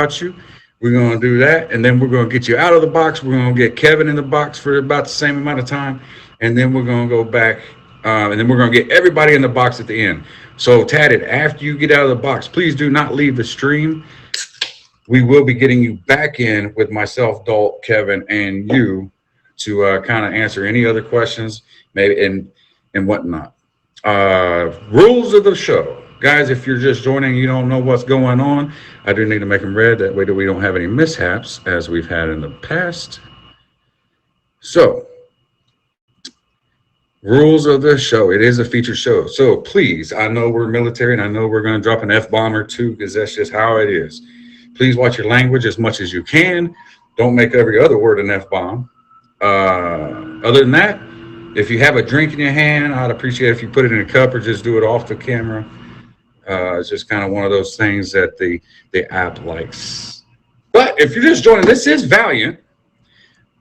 about you. We're going to do that, and then we're going to get you out of the box. We're going to get Kevin in the box for about the same amount of time, and then we're going to go back, and then we're going to get everybody in the box at the end. So, Tatted, after you get out of the box, please do not leave the stream. We will be getting you back in with myself, Dalt, Kevin, and you to kind of answer any other questions, maybe and whatnot. Rules of the show. Guys, if you're just joining, you don't know what's going on, I do need to make them red. That way that we don't have any mishaps as we've had in the past. So, rules of the show. It is a featured show. So please, I know we're military and I know we're going to drop an F-bomb or two because that's just how it is. Please watch your language as much as you can. Don't make every other word an F-bomb. Other than that, if you have a drink in your hand, I'd appreciate if you put it in a cup or just do it off the camera. It's just kind of one of those things that the app likes. But if you're just joining, this is Valiant.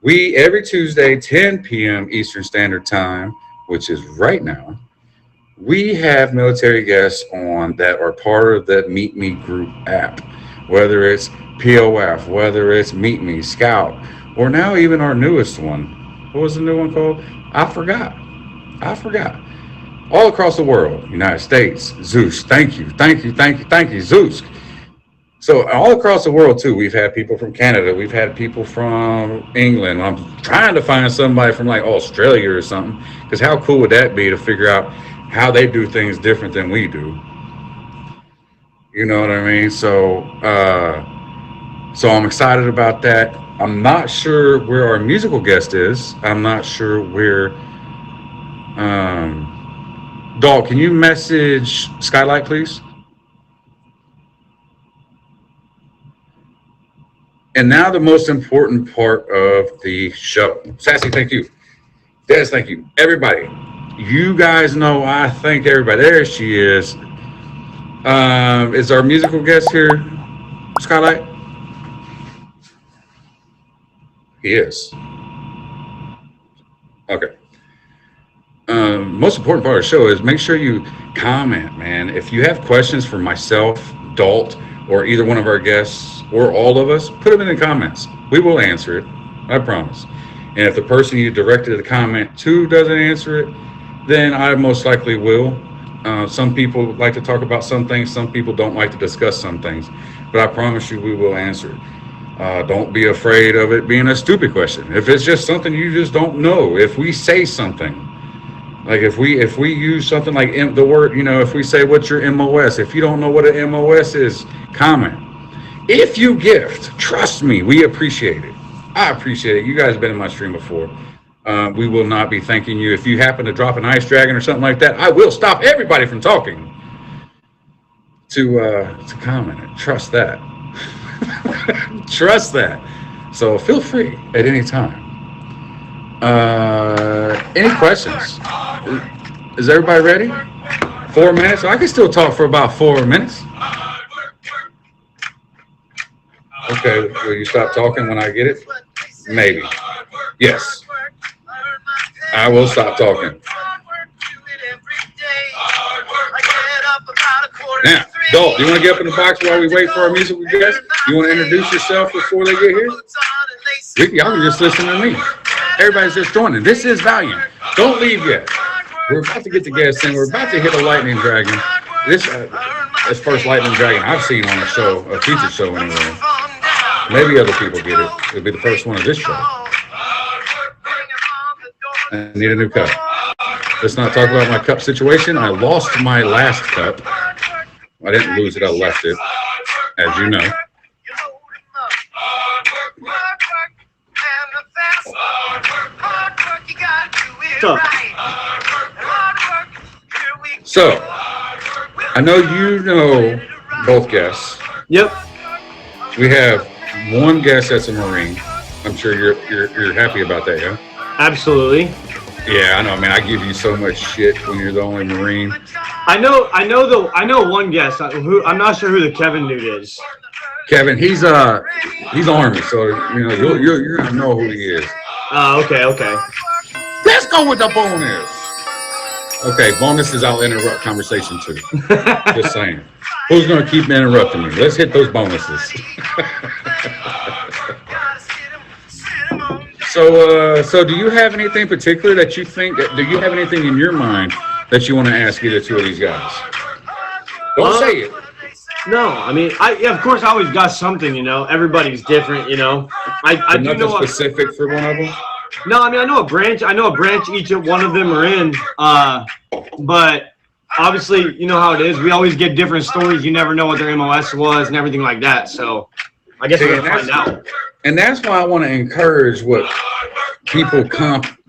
We, every Tuesday, 10 p.m. Eastern Standard Time, which is right now, we have military guests on that are part of the Meet Me group app, whether it's POF, whether it's Meet Me, Scout, or now even our newest one. What was the new one called? I forgot. All across the world, United States, Zeus, thank you, Zeus. So all across the world too, we've had people from Canada, we've had people from England. I'm trying to find somebody from like Australia or something, because how cool would that be to figure out how they do things different than we do? You know what I mean? So I'm excited about that. I'm not sure where our musical guest is. I'm not sure where. Dog, can you message Skylight, please? And now the most important part of the show. Sassy, thank you. Des, thank you. Everybody, you guys know I thank everybody. There she is. Is our musical guest here, Skylight? He is. Okay. Most important part of the show is make sure you comment, man. If you have questions for myself, Dalt, or either one of our guests, or all of us, put them in the comments. We will answer it, I promise. And if the person you directed the comment to doesn't answer it, then I most likely will. Some people like to talk about some things, some people don't like to discuss some things, but I promise you we will answer it. Don't be afraid of it being a stupid question. If it's just something you just don't know, if we say something, like if we use something like the word, if we say, what's your MOS? If you don't know what an MOS is, comment. If you gift, trust me, we appreciate it. I appreciate it. You guys have been in my stream before. We will not be thanking you. If you happen to drop an ice dragon or something like that, I will stop everybody from talking to comment. Trust that. Trust that. So feel free at any time. Any questions? Is everybody ready? 4 minutes? I can still talk for about 4 minutes. Okay, will you stop talking when I get it? Maybe. Yes. I will stop talking. Now, Dalt, do you want to get up in the box while we wait for our musical guest? You want to introduce yourself before they get here? Y'all can just listen to me. Everybody's just joining. This is Valiant. Don't leave yet. We're about to get the guests in. We're about to hit a lightning dragon. This is first lightning dragon I've seen on a show, a feature show anyway. Maybe other people get it. It'll be the first one of this show. I need a new cup. Let's not talk about my cup situation. I lost my last cup. I didn't lose it. I left it, as you know. So, I know you know both guests. Yep. We have one guest that's a Marine. I'm sure you're happy about that, yeah? Absolutely. Yeah, I know, man. I give you so much shit when you're the only Marine. I know one guest. I'm not sure who the Kevin dude is. Kevin, he's Army, so you're gonna know who he is. Okay. Let's go with the bonus. Okay, bonuses. I'll interrupt conversation too. Just saying. Who's gonna keep interrupting me? Let's hit those bonuses. So do you have anything particular that you think? Do you have anything in your mind that you want to ask either two of these guys? Don't say it. No, I mean, of course, I always got something. Everybody's different. I do Nothing know specific for one of them. No, I mean, I know a branch each one of them are in. But obviously, you know how it is. We always get different stories. You never know what their MOS was and everything like that. So I guess we're gonna find out. And that's why I want to encourage what people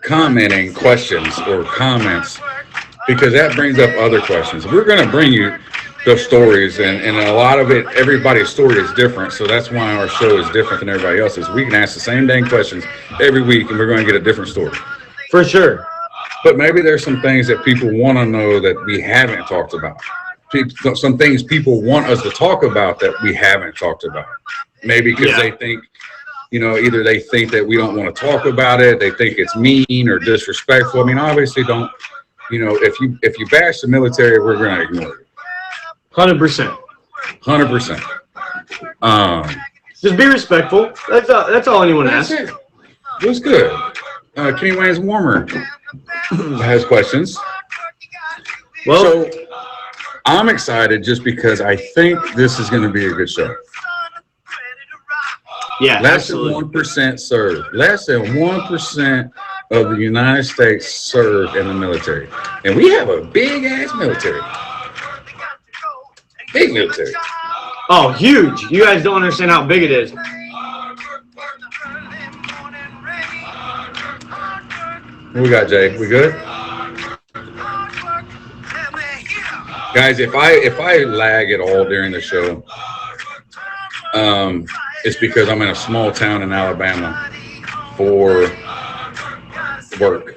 commenting questions or comments, because that brings up other questions. We're going to bring you those stories, and a lot of it, everybody's story is different. So that's why our show is different than everybody else's. We can ask the same dang questions every week, and we're going to get a different story. For sure. But maybe there's some things that people want to know that we haven't talked about. Some things people want us to talk about that we haven't talked about. Maybe because they think, either they think that we don't want to talk about it, they think it's mean or disrespectful. I mean, obviously don't, if you bash the military, we're going to ignore it. 100%. 100%. Just be respectful. That's all anyone asks. It was good. Kenny Wayne's Warmer has questions. Well, so I'm excited just because I think this is going to be a good show. Yeah, less than 1% served. Less than 1% of the United States served in the military, and we have a big ass military. Big military. Oh, huge! You guys don't understand how big it is. What we got, Jay? We good? Guys, if I lag at all during the show, it's because I'm in a small town in Alabama for work,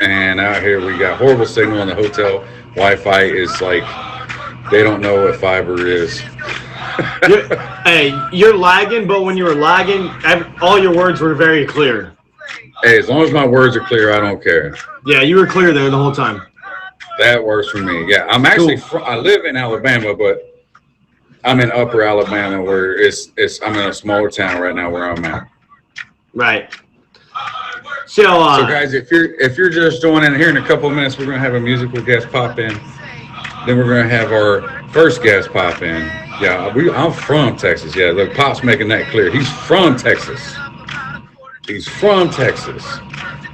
and out here we got horrible signal in the hotel. Wi-Fi is like, they don't know what fiber is. You're lagging, but when you were lagging, all your words were very clear. Hey, as long as my words are clear, I don't care. Yeah, you were clear there the whole time. That works for me. Yeah, I'm actually I live in Alabama, but I'm in Upper Alabama, where I'm in a smaller town right now where I'm at. Right. So guys, if you're just joining here in a couple of minutes, we're gonna have a musical guest pop in. Then we're gonna have our first guest pop in. Yeah, I'm from Texas. Yeah, look, Pop's making that clear. He's from Texas. He's from Texas.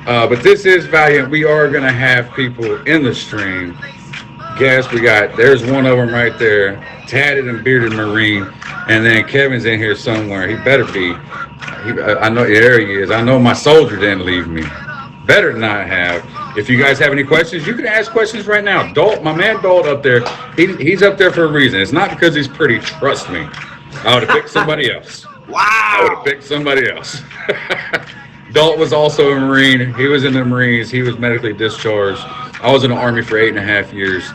But this is Valiant. We are gonna have people in the stream. Guess there's one of them right there, tatted and bearded Marine, and then Kevin's in here somewhere. He better be. I know, there he is. I know my soldier didn't leave me. Better not have. If you guys have any questions, you can ask questions right now. Dalt, my man Dalt up there, he's up there for a reason. It's not because he's pretty. Trust me. I would have picked somebody else. Wow. I would have picked somebody else. Dalt was also a Marine. He was in the Marines. He was medically discharged. I was in the Army for 8.5 years.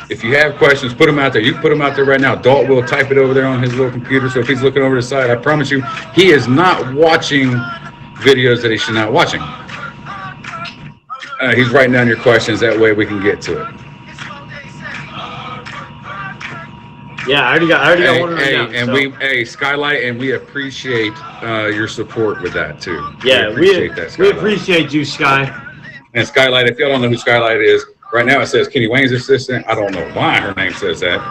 If you have questions, put them out there. You can put them out there right now. Dalt will type it over there on his little computer. So if he's looking over the side, I promise you, he is not watching videos that he should not watching. He's writing down your questions. That way we can get to it. Yeah, I already got one right now. And Skylight, and we appreciate your support with that too. Yeah, we appreciate you, Sky. And Skylight, if y'all don't know who Skylight is, right now it says Kenny Wayne's assistant. I don't know why her name says that.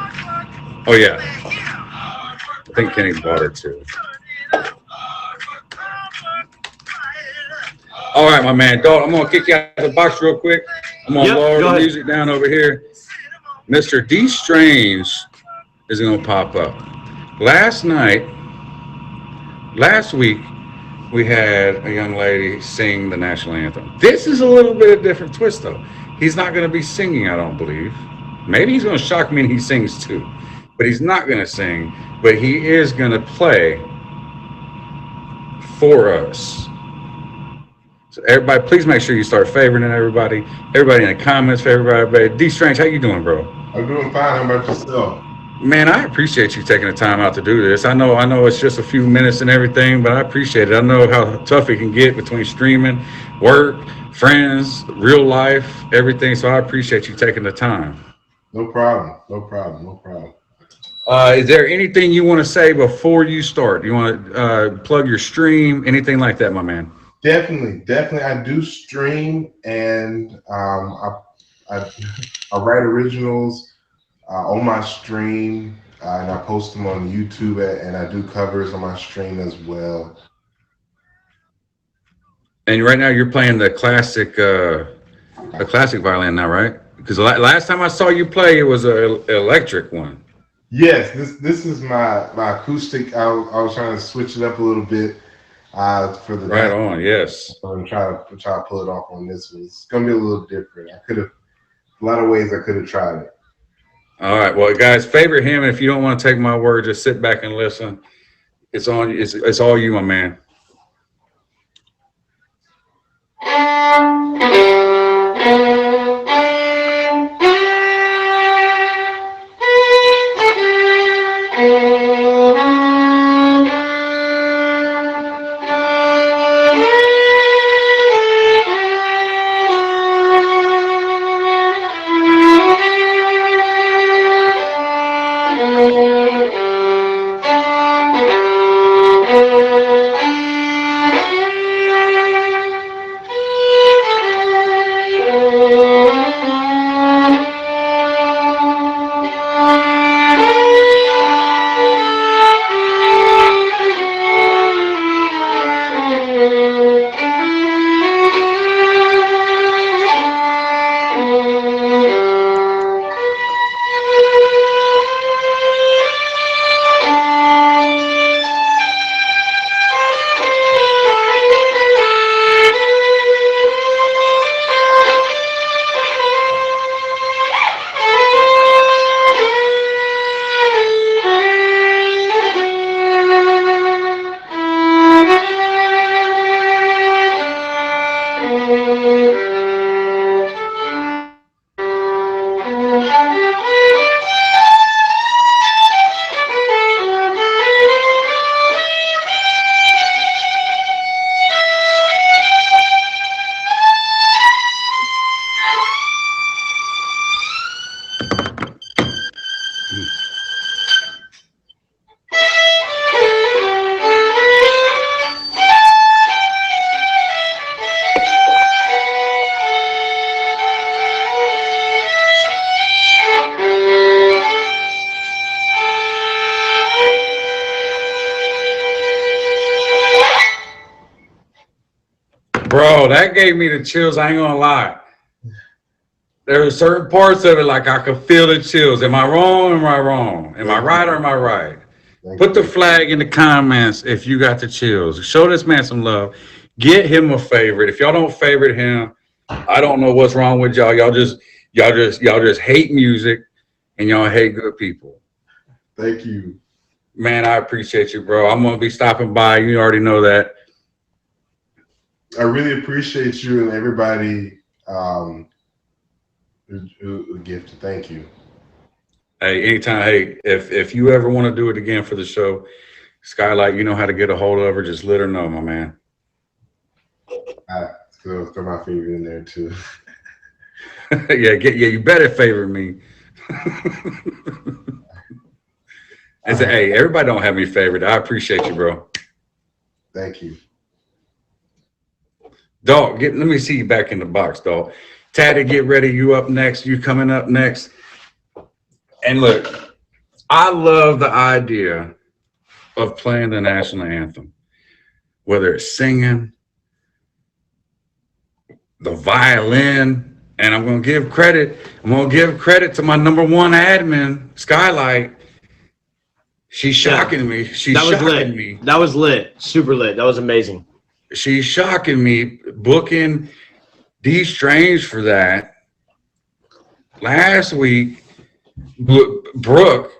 Oh yeah, I think Kenny bought her too. All right, my man, Dog, I'm gonna kick you out of the box real quick. I'm gonna lower the music down over here. Mr. D Strange is gonna pop up. Last week, we had a young lady sing the national anthem. This is a little bit of a different twist, though. He's not gonna be singing, I don't believe. Maybe he's gonna shock me and he sings too, but he's not gonna sing. But he is gonna play for us. So everybody, please make sure you start favoriting everybody. Everybody in the comments, for everybody. D Strange, how you doing, bro? I'm doing fine. How about yourself? Man, I appreciate you taking the time out to do this. I know it's just a few minutes and everything, but I appreciate it. I know how tough it can get between streaming, work, friends, real life, everything. So I appreciate you taking the time. No problem. No problem. No problem. Is there anything you want to say before you start? You want to plug your stream, anything like that, my man? Definitely, definitely. I do stream, and I, I write originals on my stream, and I post them on YouTube, and I do covers on my stream as well. And right now you're playing the classic violin now, right? Because last time I saw you play, it was an electric one. Yes, this is my acoustic. I was trying to switch it up a little bit for the Right on, yes. So I'm trying to pull it off on this one. It's gonna be a little different. I could have a lot of ways I could have tried it. All right, well, guys, favorite him. And if you don't want to take my word, just sit back and listen. It's on. It's all you, my man. Bro, that gave me the chills. I ain't gonna lie. There were certain parts of it like I could feel the chills. Am I wrong? Am I wrong? Am I right or am I right? Put the flag in the comments if you got the chills. Show this man some love. Get him a favorite. If y'all don't favorite him, I don't know what's wrong with y'all. Y'all just hate music and y'all hate good people. Thank you. Man, I appreciate you, bro. I'm gonna be stopping by. You already know that. I really appreciate you and everybody who gifted. Thank you. Hey, anytime. Hey, if you ever want to do it again for the show, Skylight, you know how to get a hold of her. Just let her know, my man. Throw my favorite in there too. Yeah, you better favor me. And say, hey, everybody don't have me favorite. I appreciate you, bro. Thank you. Dog, let me see you back in the box, dog. Taddy, get ready. You up next. You coming up next. And look, I love the idea of playing the national anthem, whether it's singing, the violin, and I'm going to give credit. I'm going to give credit to my number one admin, Skylight. She's shocking me. She's shocking me. That was lit. Super lit. That was amazing. She's shocking me, booking D Strange for that. Last week, Brooke.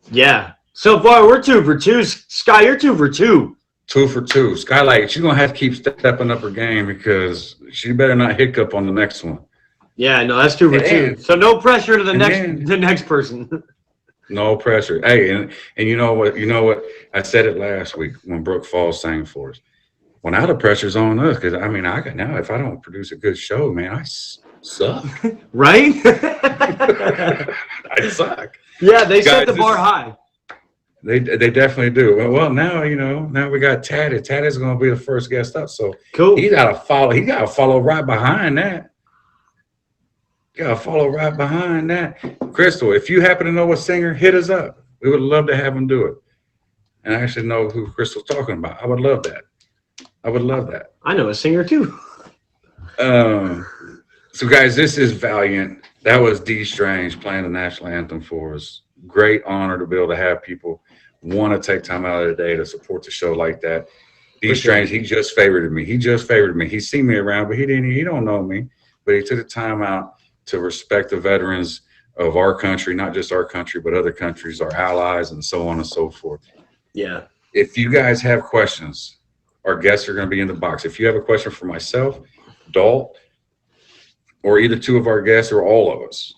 Yeah. So far, we're 2 for 2. Sky, you're 2 for 2. 2 for 2. Skylight, she's going to have to keep stepping up her game because she better not hiccup on the next one. Yeah, no, that's 2 for 2. So no pressure to the next person. No pressure. Hey, and you know what? You know what? I said it last week when Brooke Falls sang for us. Well, now the pressure's on us because I mean, I got now if I don't produce a good show, man, suck. Right? I suck. Yeah, they set Guys, the bar high. they definitely do. Well, now now we got Taddy. Taddy's going to be the first guest up, so Cool. he got to follow. He got to follow right behind that. Got to follow right behind that. Crystal, if you happen to know a singer, hit us up. We would love to have him do it. And I actually know who Crystal's talking about. I would love that. I would love that. I know a singer too. So guys, this is Valiant. That was D Strange playing the national anthem for us. Great honor to be able to have people want to take time out of their day to support the show like that. D Strange, he just favorited me. He just favored me. He's seen me around, but he don't know me. But he took the time out to respect the veterans of our country, not just our country, but other countries, our allies, and so on and so forth. Yeah. If you guys have questions, our guests are going to be in the box. If you have a question for myself, Dalt, or either two of our guests or all of us,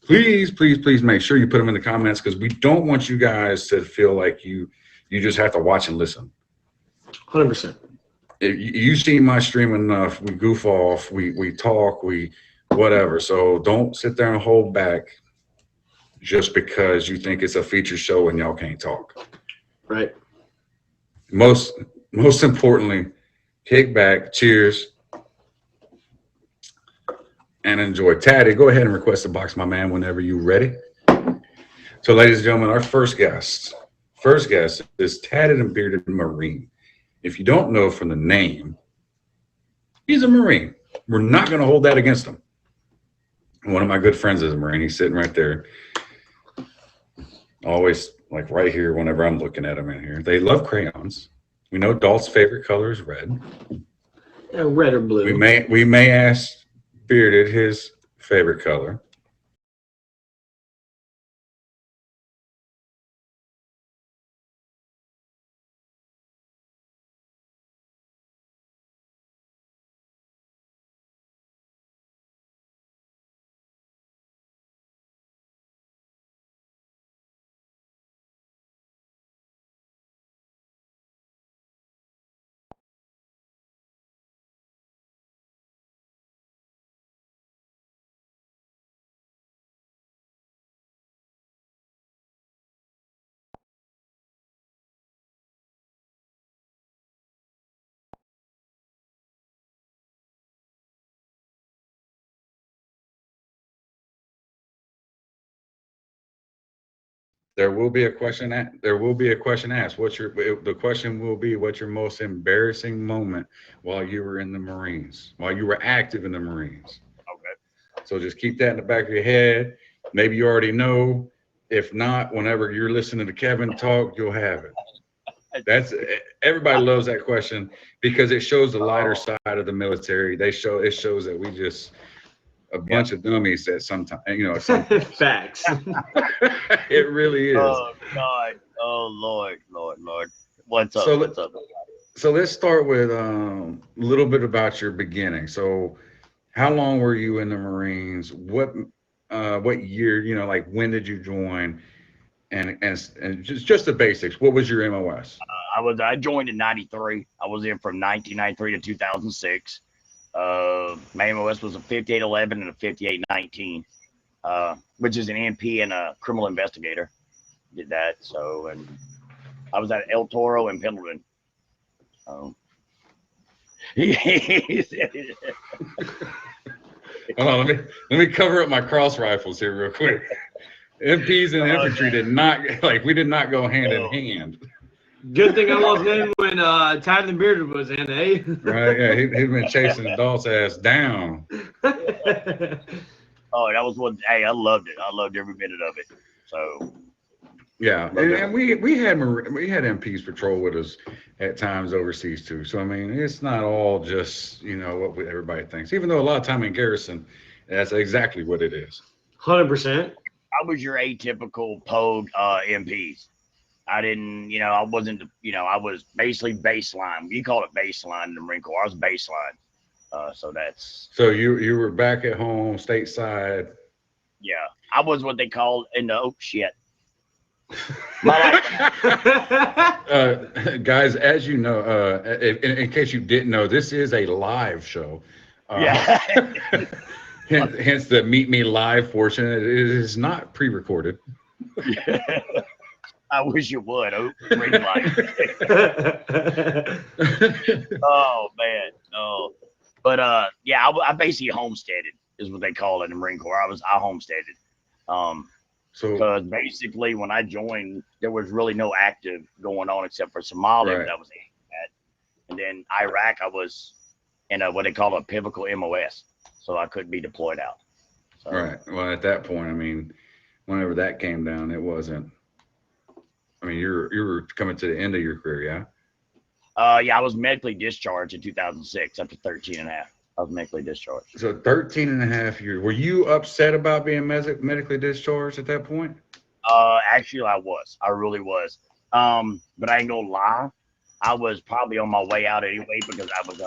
please make sure you put them in the comments because we don't want you guys to feel like you just have to watch and listen. 100%. If you see my stream enough, we goof off, we talk, we whatever. So don't sit there and hold back just because you think it's a feature show and y'all can't talk. Right. Most importantly, kick back, cheers, and enjoy. Taddy, go ahead and request a box, my man, whenever you're ready. So, ladies and gentlemen, our first guest is Tatted and Bearded Marine. If you don't know from the name, he's a Marine. We're not going to hold that against him. One of my good friends is a Marine. He's sitting right there. Always like right here whenever I'm looking at him in here. They love crayons. We know Dalt's favorite color is red. Yeah, red or blue. We may ask Bearded his favorite color. There will be a question. There will be a question asked. The question will be what's your most embarrassing moment while you were in the Marines, while you were active in the Marines. Okay. So just keep that in the back of your head. Maybe you already know. If not, whenever you're listening to Kevin talk, you'll have it. That's everybody loves that question because it shows the lighter side of the military. It shows that we just a bunch of dummies at sometimes, Facts. It really is. Oh God. Oh Lord. What's up? What's up? So let's start with a little bit about your beginning. So how long were you in the Marines? What year, like when did you join? And just the basics. What was your MOS? I joined in '93. I was in from 1993 to 2006. My MOS was a 5811 and a 5819, which is an MP and a criminal investigator. Did that. So, and I was at El Toro and Pendleton. Hold on, let me cover up my cross rifles here real quick. MPs and infantry did not go hand in hand. Good thing I wasn't in when Tatted and Bearded was in, eh? Right, yeah, he'd been chasing the Dalt's ass down. Oh, that was one. Hey, I loved it. I loved every minute of it. So, yeah, and we had MPs patrol with us at times overseas too. So I mean, it's not all just what everybody thinks. Even though a lot of time in garrison, that's exactly what it is. 100%. I was your atypical Pogue MPs. I didn't, I wasn't, I was basically baseline. You call it baseline in the Marine Corps. I was baseline. So that's. So you were back at home, stateside. Yeah, I was what they called in the shit. My Guys, as you know, in case you didn't know, this is a live show. Yeah. Hence the meet me live portion. It is not pre-recorded. I wish you would. Oh, green light. Oh man. Oh. But yeah, I basically homesteaded is what they call it in the Marine Corps. I homesteaded. So Because basically when I joined, there was really no active going on except for Somalia Right. that was at. And then Iraq, I was in a what they call a pivotal MOS, so I couldn't be deployed out. So, right. Well, at that point, I mean, whenever that came down, it wasn't. I mean, you were coming to the end of your career, yeah. Yeah, I was medically discharged in 2006 after 13 and a half. I was medically discharged. So 13 and a half years. Were you upset about being medically discharged at that point? Actually, I was. I really was. But I ain't gonna lie. I was probably on my way out anyway because I was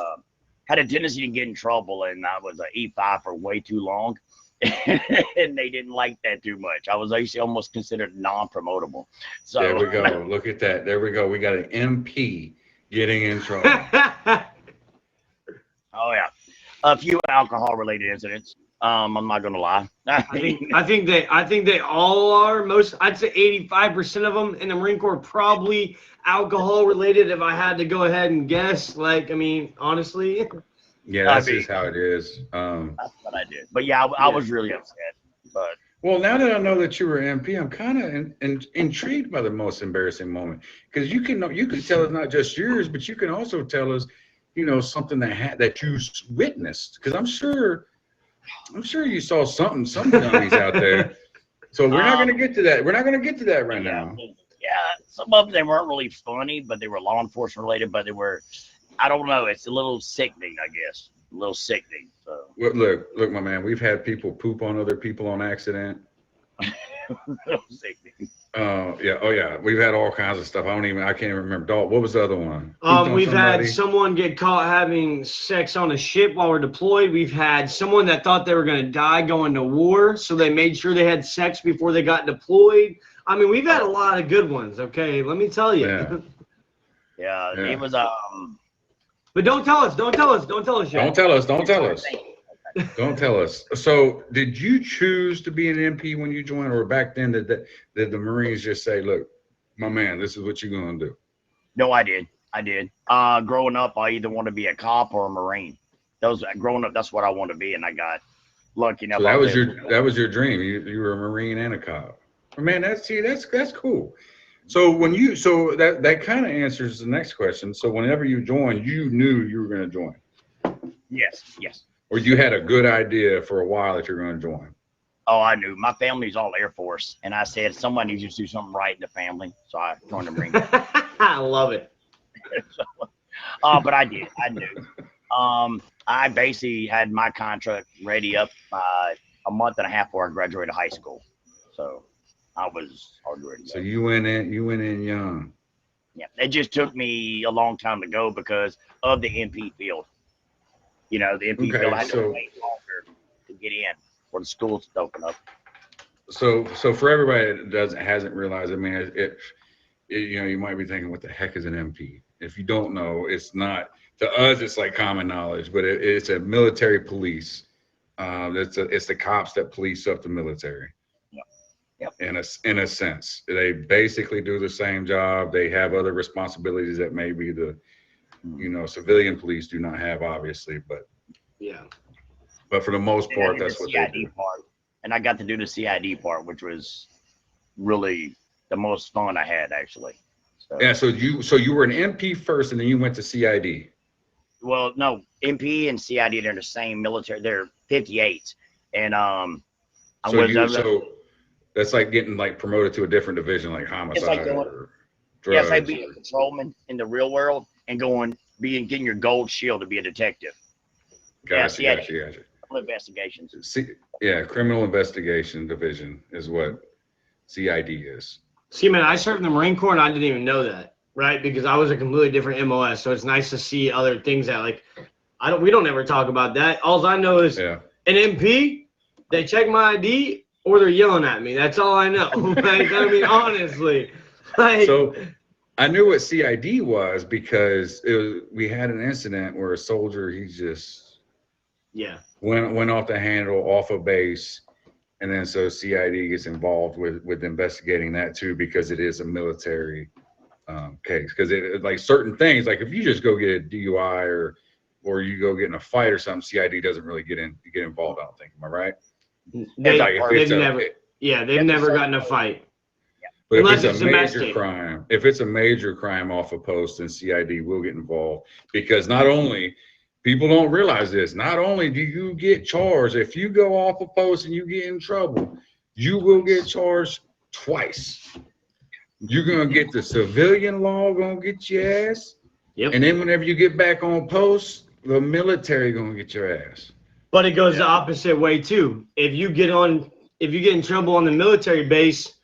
had a tendency to get in trouble, and I was an E5 for way too long, and they didn't like that too much. I was actually almost considered non-promotable. So There we go. Look at that. There we go. We got an MP getting in trouble. Oh yeah, a few alcohol-related incidents. I'm not gonna lie. I think they all are. I'd say 85% of them in the Marine Corps probably alcohol related. If I had to go ahead and guess, like, I mean, honestly. Yeah, that's just how it is. That's what I did. But yeah, I was really upset. But Well, now that I know that you were MP, I'm kind of intrigued by the most embarrassing moment because you can tell us not just yours, but you can also tell us, something that you witnessed because I'm sure you saw some dummies out there. So we're not going to get to that. We're not going to get to that right now. Yeah, some of them they weren't really funny, but they were law enforcement related. But they were, I don't know. It's a little sickening, I guess. A little sickening. So Well, look, my man. We've had people poop on other people on accident. sickening. Yeah. Oh, yeah. We've had all kinds of stuff. I can't even remember. Dalton, what was the other one? We've had someone get caught having sex on a ship while we're deployed. We've had someone that thought they were going to die going to war, so they made sure they had sex before they got deployed. I mean, we've had a lot of good ones. Okay, let me tell you. Yeah. It was But don't tell us. Yet. Don't tell us. So, did you choose to be an MP when you joined, or back then did the Marines just say, "Look, my man, this is what you're gonna do"? No, I did. Growing up, I either want to be a cop or a Marine. Growing up, that's what I wanted to be, and I got lucky enough. So that was your dream. You were a Marine and a cop. Man, that's cool. So that kind of answers the next question. So whenever you joined, you knew you were going to join. Yes. Or you had a good idea for a while that you're going to join. Oh, I knew. My family's all Air Force, and I said someone needs to do something right in the family, so I joined the Marine Corps. I love it. But I did. I knew. I basically had my contract ready up a month and a half before I graduated high school, so I was already. So you went in young. Yeah, it just took me a long time to go because of the MP field. The MP field had to wait longer to get in for the schools to open up. So for everybody that hasn't realized, I mean, you might be thinking, what the heck is an MP? If you don't know, it's not, to us, it's like common knowledge, but it's a military police. It's the cops that police up the military. Yep. In a sense, they basically do the same job. They have other responsibilities that maybe the civilian police do not have, obviously, but yeah. But for the most part, that's what they do. Part, and I got to do the CID part, which was really the most fun I had, actually. So, yeah. So you were an MP first, and then you went to CID. Well, no, MP and CID, they're the same military. They're 58s, and So that's like getting promoted to a different division, like homicide or drugs. Yes, I'd be a patrolman in the real world and getting your gold shield to be a detective. Gotcha. Investigations. Criminal investigation division is what CID is. See, man, I served in the Marine Corps and I didn't even know that, right? Because I was a completely different MOS. So it's nice to see other things that we don't ever talk about that. All I know is an MP, they check my ID. or they're yelling at me. That's all I know. Like, I mean, honestly, like. So I knew what CID was because we had an incident where a soldier, he just Yeah. went off the handle, off a base. And then so CID gets involved with investigating that too, because it is a military case. Because it like certain things, like if you just go get a DUI or you go get in a fight or something, CID doesn't really get involved. I don't think. Am I right? They've never gotten a fight. But Unless if it's a major domestic. crime, if it's a major crime off a post, then CID will get involved, because not only people don't realize this, not only do you get charged if you go off a post and you get in trouble, you will get charged twice. You're gonna get the civilian law gonna get your ass, and then whenever you get back on post, the military gonna get your ass. But it goes the opposite way too. If you get in trouble on the military base,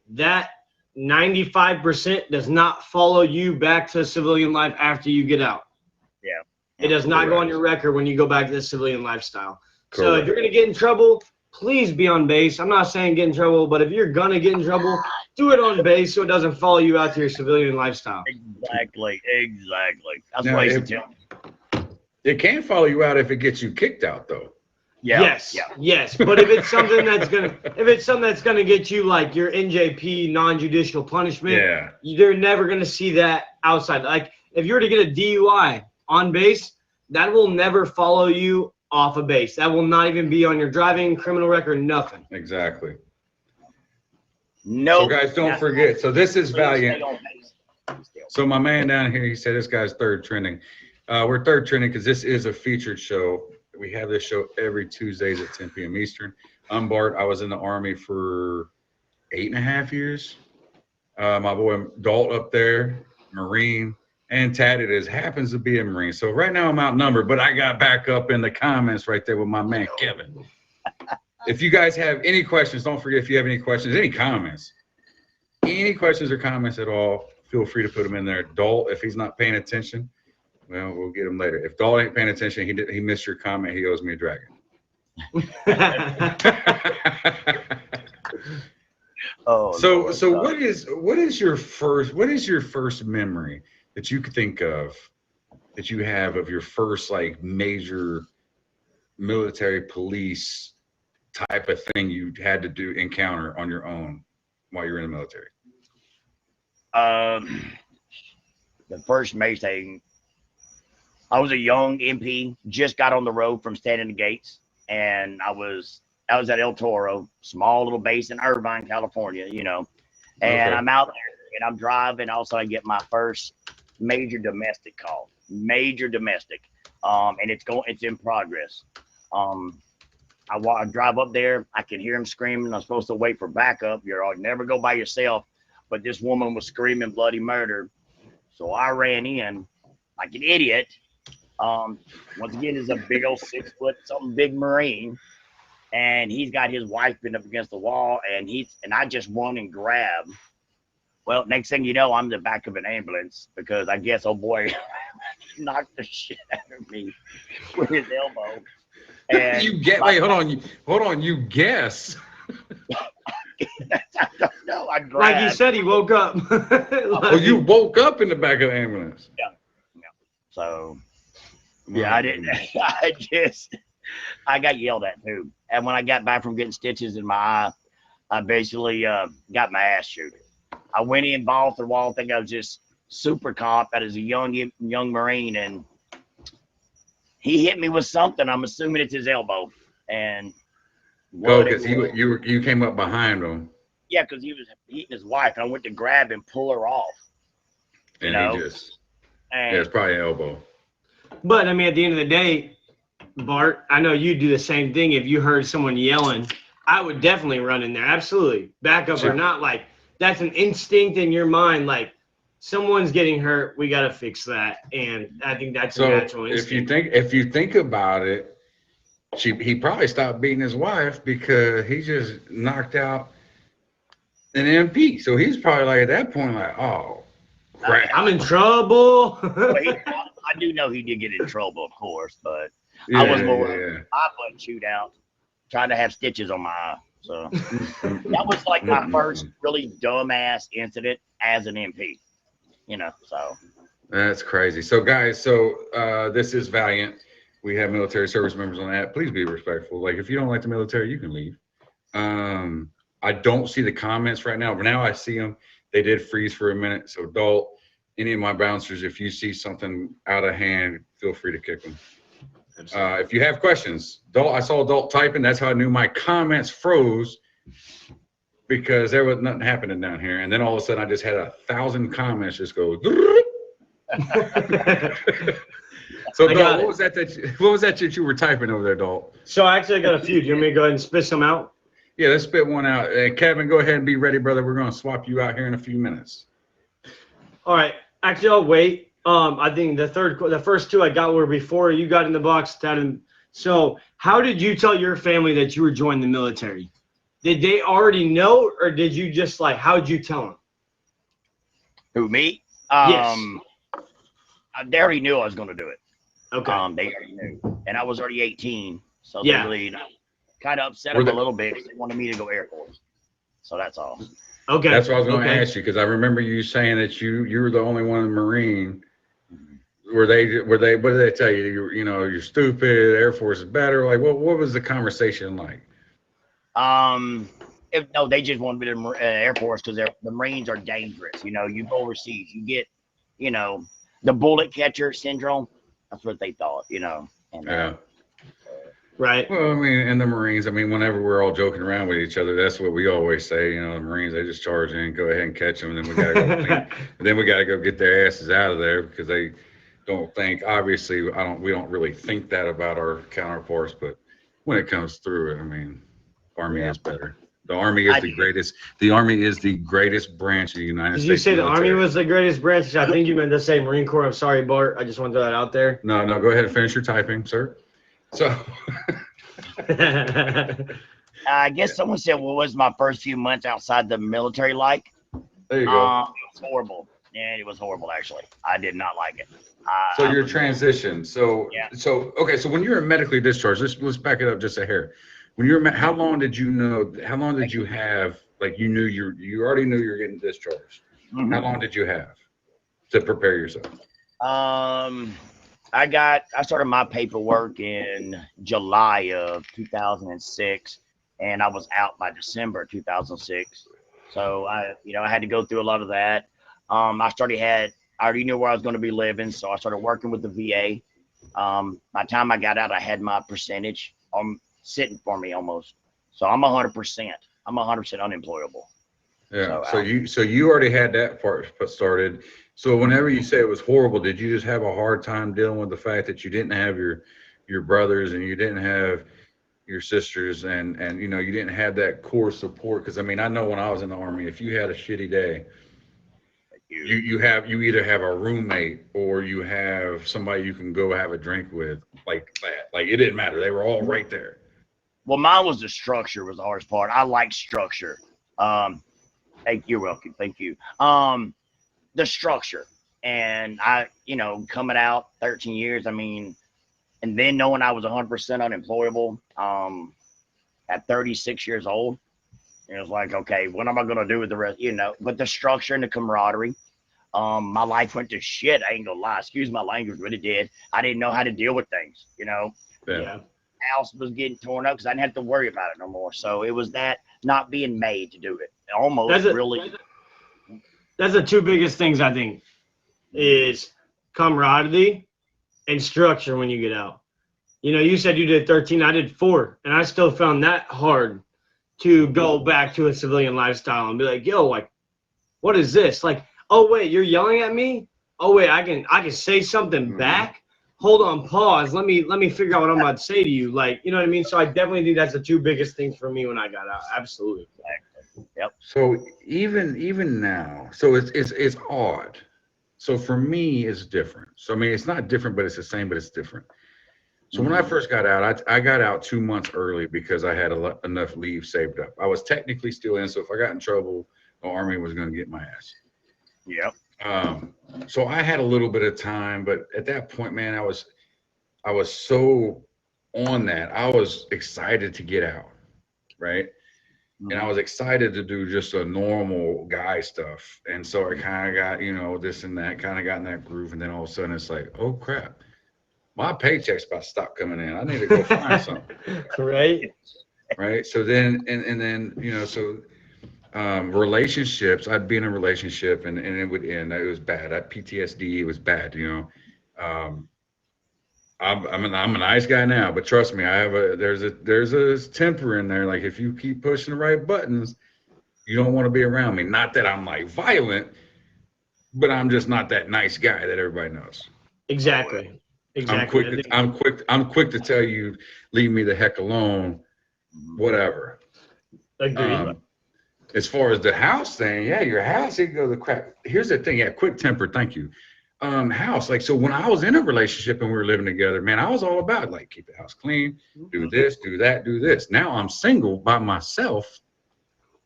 that 95% does not follow you back to civilian life after you get out. Yeah. It does not go on your record when you go back to the civilian lifestyle. So if you're going to get in trouble, please be on base. I'm not saying get in trouble, but if you're going to get in trouble, do it on base so it doesn't follow you out to your civilian lifestyle. Exactly. That's what I used to tell. It can follow you out if it gets you kicked out, though. Yeah. Yes. But if it's something that's gonna get you like your NJP, non-judicial punishment, you're never gonna see that outside. Like if you were to get a DUI on base, that will never follow you off a base. That will not even be on your driving, criminal record, nothing. Exactly. No. So guys, don't forget. So this is Valiant. So my man down here, he said this guy's third trending. We're third trending because this is a featured show. We have this show every Tuesdays at 10 p.m. Eastern. I'm Bart. I was in the Army for 8.5 years. My boy Dalt up there, Marine, and Tatted happens to be a Marine. So right now I'm outnumbered, but I got back up in the comments right there with my man Kevin. If you guys have any questions, don't forget, if you have any questions, any comments or comments at all, feel free to put them in there. Dalt, if he's not paying attention, well, we'll get him later. If Dalt ain't paying attention, he missed your comment. He owes me a dragon. So what is your first memory that you could think of that you have of your first like major military police type of thing you had to encounter on your own while you were in the military? The first major thing, I was a young MP, just got on the road from standing the gates, and I was at El Toro, small little base in Irvine, California, and I'm out there and I'm driving. All of a sudden I get my first major domestic call, and it's in progress. I drive up there, I can hear him screaming. I'm supposed to wait for backup. You'll never go by yourself, but this woman was screaming bloody murder, so I ran in like an idiot. Once again, is a big old 6 foot something big Marine, and he's got his wife pinned up against the wall, and I just run and grab. Well, next thing you know, I'm in the back of an ambulance because I guess oh boy knocked the shit out of me with his elbow. And hold on, you guess. I don't know. Like you said, he woke up. You woke up in the back of the ambulance. Yeah. So yeah, I didn't. I got yelled at too. And when I got back from getting stitches in my eye, I basically got my ass chewed. I went in balls to the wall. I think I was just super cop as a young Marine, and he hit me with something. I'm assuming it's his elbow. And because you came up behind him. Yeah, because he was hitting his wife. And I went to grab and pull her off. And it's probably an elbow. But I mean, at the end of the day, Bart, I know you do the same thing. If you heard someone yelling, I would definitely run in there. Absolutely. Backup or not, like that's an instinct in your mind. Like someone's getting hurt, we got to fix that. And I think that's a natural instinct. If you think about it, he probably stopped beating his wife because he just knocked out an MP. So he's probably like at that point like, oh crap, I'm in trouble. Well, I do know he did get in trouble, of course, but I was more I wasn't chewed out, trying to have stitches on my eye. So that was like my first really dumbass incident as an MP. So That's crazy. So guys, this is Valiant. We have military service members on that. Please be respectful. Like if you don't like the military, you can leave. I don't see the comments right now, but now I see them. They did freeze for a minute. So Dalt, any of my bouncers, if you see something out of hand, feel free to kick them. If you have questions, Dalt, I saw Dalt typing. That's how I knew my comments froze, because there was nothing happening down here. And then all of a sudden I just had 1,000 comments just go. So Dalt, what was that you were typing over there, Dalt? So actually I got a few. Do you want me to go ahead and spit some out? Yeah, let's spit one out. Kevin, go ahead and be ready, brother. We're going to swap you out here in a few minutes. All right. Actually, I'll wait. I think the first two I got were before you got in the box. So how did you tell your family that you were joining the military? Did they already know, or did you just how did you tell them? Who, me? Yes. They already knew I was going to do it. Okay. They already knew, and I was already 18, so Yeah. they really kind of upset them a little bit because they wanted me to go Air Force. So that's all. Okay. That's what I was going to ask you, because I remember you saying that you were the only one in the Marine. What did they tell you? You're stupid. Air Force is better. Like, what was the conversation like? No, they just wanted me to Air Force because the Marines are dangerous. You go overseas, you get, the bullet catcher syndrome. That's what they thought, And, Yeah. Right. Well, I mean, in the Marines, whenever we're all joking around with each other, that's what we always say. The Marines, they just charge in, go ahead and catch them, and then we gotta go. Then we gotta go get their asses out of there, because they don't think. Obviously, we don't really think that about our counterparts, but when it comes through it, Army is better. The Army is the greatest. The Army is the greatest branch of the United States. Did you say military. the Army was the greatest branch? I think you meant to say Marine Corps. I'm sorry, Bart. I just want to throw that out there. No, go ahead and finish your typing, sir. So. I guess someone said, what was my first few months outside the military like? There you go. It was horrible. Yeah, it was horrible, actually. I did not like it. So your transition. So, Yeah. Okay. So when you were medically discharged, let's back it up just a hair. When you were, how long did you have, like, you already knew you were getting discharged. Mm-hmm. How long did you have to prepare yourself? I started my paperwork in July of 2006, and I was out by December 2006. So I had to go through a lot of that. I already knew where I was going to be living, so I started working with the VA. By the time I got out, I had my percentage sitting for me almost. So I'm 100%. I'm 100% unemployable. Yeah. So you already had that part started. So whenever you say it was horrible, did you just have a hard time dealing with the fact that you didn't have your brothers, and you didn't have your sisters, and you didn't have that core support? Because I know when I was in the Army, if you had a shitty day, you either have a roommate or you have somebody you can go have a drink with, like that. Like, it didn't matter. They were all right there. Well, mine was the structure was the hardest part. I like structure. Thank you, welcome. Thank you. The structure, and I, coming out 13 years, and then knowing I was 100% unemployable, at 36 years old, it was like, okay, what am I going to do with the rest, but the structure and the camaraderie, my life went to shit. I ain't gonna lie. Excuse my language, but it did. I didn't know how to deal with things, Yeah. House was getting torn up because I didn't have to worry about it no more. So it was that not being made to do it. That's the two biggest things, I think, is camaraderie and structure when you get out. You said you did 13, I did 4, and I still found that hard to go back to a civilian lifestyle and be like, yo, like, what is this? Like, oh wait, you're yelling at me? Oh wait, I can say something back? Hold on, pause. Let me figure out what I'm about to say to you. Like, you know what I mean? So I definitely think that's the two biggest things for me when I got out. Absolutely. Yep. So even now, so it's odd. So for me, it's different. So it's not different, but it's the same, but it's different. So when I first got out, I got out 2 months early because I had enough leave saved up. I was technically still in, so if I got in trouble, the Army was going to get my ass. Yep. So I had a little bit of time, but at that point, man, I was so on that. I was excited to get out, right? and I was excited to do just a normal guy stuff. And so I kind of got, you know, this and that, kind of got in that groove. And then all of a sudden it's like, oh crap, my paycheck's about to stop coming in. I need to go find something. Right. Right. So then, and then, you know, so relationships, I'd be in a relationship and it would end. It was bad. I PTSD, it was bad, you know. I'm a nice guy now, but trust me, there's a temper in there. Like if you keep pushing the right buttons, you don't want to be around me. Not that I'm like violent, but I'm just not that nice guy that everybody knows. Exactly. Exactly. I'm quick to tell you, leave me the heck alone, whatever. Agreed. As far as the house thing, yeah, your house, it goes to crap. Here's the thing, yeah, quick temper, thank you. House, like, so when I was in a relationship and we were living together, man, I was all about like keep the house clean, do this, do that, do this. Now I'm single by myself.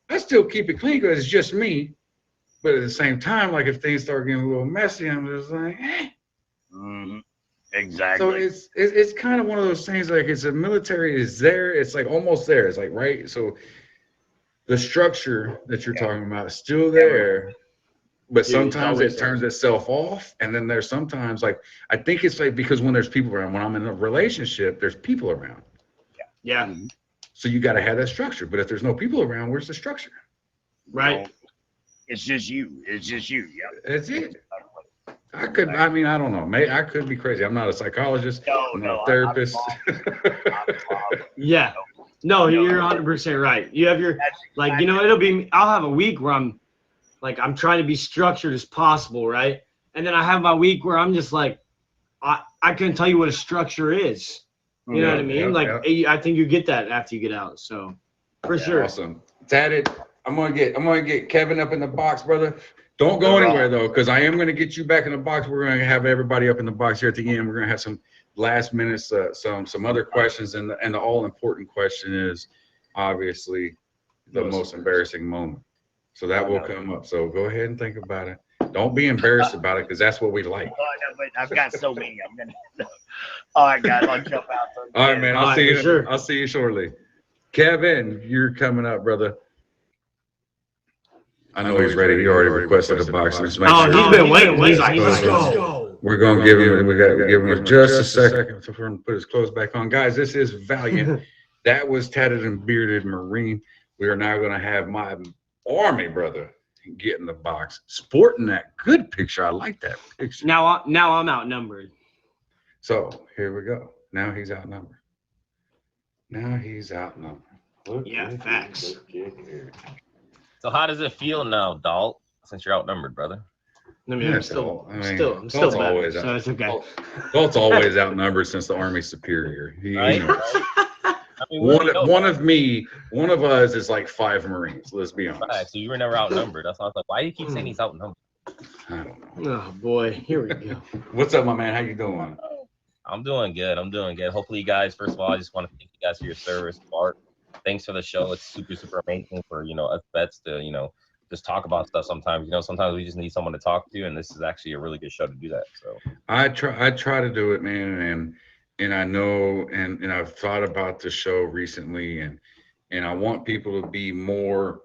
I still keep it clean because it's just me. But at the same time, like if things start getting a little messy, I'm just like, eh. Exactly. So it's kind of one of those things, like it's a military is there, it's like almost there. It's like, right. So the structure that you're talking about is still there. But sometimes it turns itself off, and then there's sometimes like I think it's like because when there's people around, when I'm in a relationship, there's people around. Yeah. So you got to have that structure. But if there's no people around, where's the structure? Right. No, it's just you. It's just you. Yeah. That's it. I mean, I don't know. Maybe I could be crazy. I'm not a psychologist. I'm not a therapist. Yeah. No, you're 100% right. You have your like, you know, I'll have a week where I'm trying to be structured as possible, right? And then I have my week where I'm just like, I couldn't tell you what a structure is. You know what I mean? I think you get that after you get out. So for sure. Awesome. Tatted. I'm gonna get Kevin up in the box, brother. Don't go anywhere though, because I am gonna get you back in the box. We're gonna have everybody up in the box here at the end. We're gonna have some last minutes, some other questions, and the all important question is obviously the most embarrassing moment. So that will come up. So go ahead and think about it. Don't be embarrassed about it, because that's what we like. I've got so many. I'm gonna. All right, guys, I'll jump out. All right, man. I'll see you. Sure. I'll see you shortly. Kevin, you're coming up, brother. I know he's ready. He already requested a box. He's been waiting. He's like, let's go. We're gonna give him. We got to give him just a second for him to put his clothes back on, guys. This is Valiant. That was Tatted and Bearded Marine. We are now gonna have my Army brother get in the box, sporting that good picture. I like that picture. Now I'm outnumbered. So here we go. Now he's outnumbered. Yeah, facts. So how does it feel now, Dalt, since you're outnumbered, brother? I mean, I'm still bad, so it's okay. Dalt's always outnumbered since the Army's superior. Right? I mean, one of us is like 5 Marines. Let's be honest. Right, so you were never outnumbered. That's why I was like, why do you keep saying he's outnumbered? I don't know. Oh boy, here we go. What's up, my man? How you doing? I'm doing good. Hopefully, you guys. First of all, I just want to thank you guys for your service, Bart. Thanks for the show. It's super amazing for us vets to just talk about stuff sometimes. Sometimes we just need someone to talk to, and this is actually a really good show to do that. So I try to do it, man, and I know, and I've thought about the show recently, and I want people to be more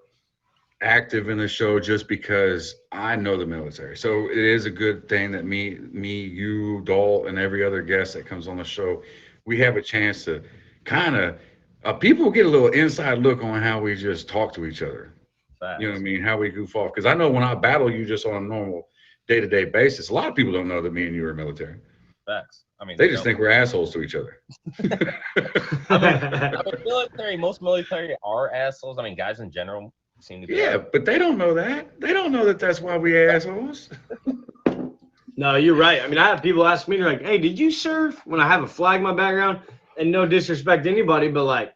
active in the show just because I know the military. So it is a good thing that me, you, Dalt, and every other guest that comes on the show, we have a chance to kind of people get a little inside look on how we just talk to each other. Facts. You know what I mean? How we goof off. Because I know when I battle you just on a normal day-to-day basis, a lot of people don't know that me and you are military. Facts. I mean, they just think we're assholes to each other. I mean, most military are assholes. I mean, guys in general seem to be. Yeah, but they don't know that. They don't know that that's why we assholes. No, you're right. I mean, I have people ask me, they're like, hey, did you serve? When I have a flag in my background, and no disrespect to anybody, but like,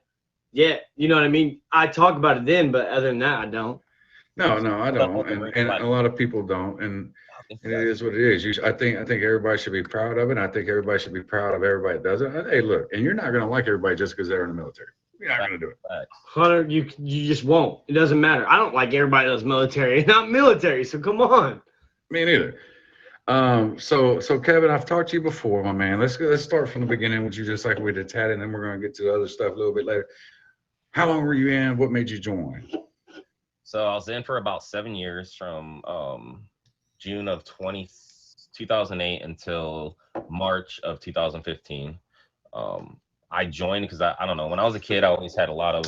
yeah, you know what I mean? I talk about it then, but other than that, I don't. No, I don't. And a lot of people don't. And it is what it is. I think everybody should be proud of it. I think everybody should be proud of everybody that does it. Hey, look, and you're not going to like everybody just because they're in the military. You're not going to do it. Hunter, you just won't. It doesn't matter. I don't like everybody that's military. Not military, so come on. Me neither. So Kevin, I've talked to you before, my man. Let's start from the beginning with you, just like we did Tatted, and then we're going to get to the other stuff a little bit later. How long were you in? What made you join? So I was in for about 7 years from June of 2008 until March of 2015. I joined because I don't know. When I was a kid, I always had a lot of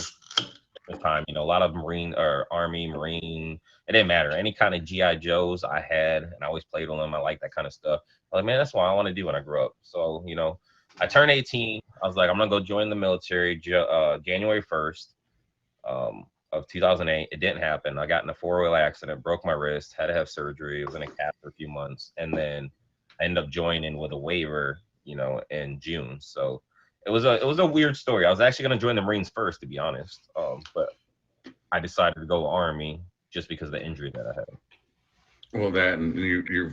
time, a lot of Marine or Army, Marine. It didn't matter. Any kind of GI Joes I had, and I always played with them. I like that kind of stuff. I was like, man, that's what I want to do when I grow up. So, I turned 18. I was like, I'm gonna go join the military January 1st of 2008. It didn't happen. I got in a 4-wheel accident, broke my wrist, had to have surgery. It was in a cast for a few months, and then I ended up joining with a waiver, in June. So it was a weird story. I was actually going to join the Marines first, to be honest, but I decided to go Army just because of the injury that I had. Well, that and you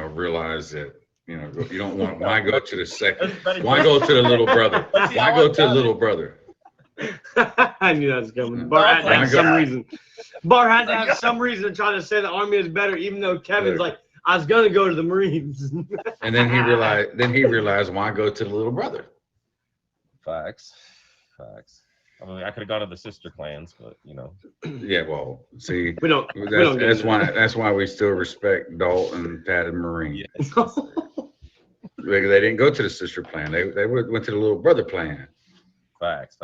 realize that you don't want. Why go to the second? Why go to the little brother? Why go to the little brother? I knew that was coming. Bart had to have some reason. Bart had to have some reason trying to say the Army is better, even though Kevin's like, I was gonna go to the Marines. And then he realized why go to the little brother. Facts. I mean, I could have gone to the sister clans, but Yeah, well, see, we don't. That's why we still respect Dalton and Pat and Marine. Yes. They didn't go to the sister clan. They went to the little brother clan. Facts.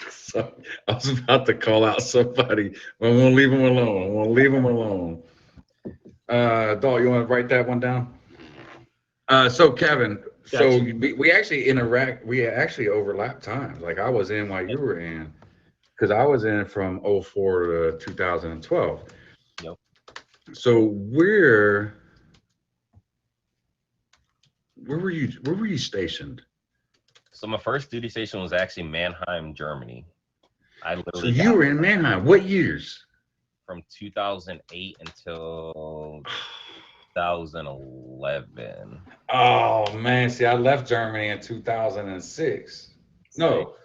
So I was about to call out somebody. But I'm gonna leave them alone. Dal, you want to write that one down? So Kevin, Gotcha. So we actually interact. We actually overlap times. Like I was in while you were in, because I was in from 04 to 2012. Yep. So where were you stationed? So my first duty station was actually Mannheim, Germany. So you were in Mannheim. What years? From 2008 until 2011. Oh man, see, I left Germany in 2006. No.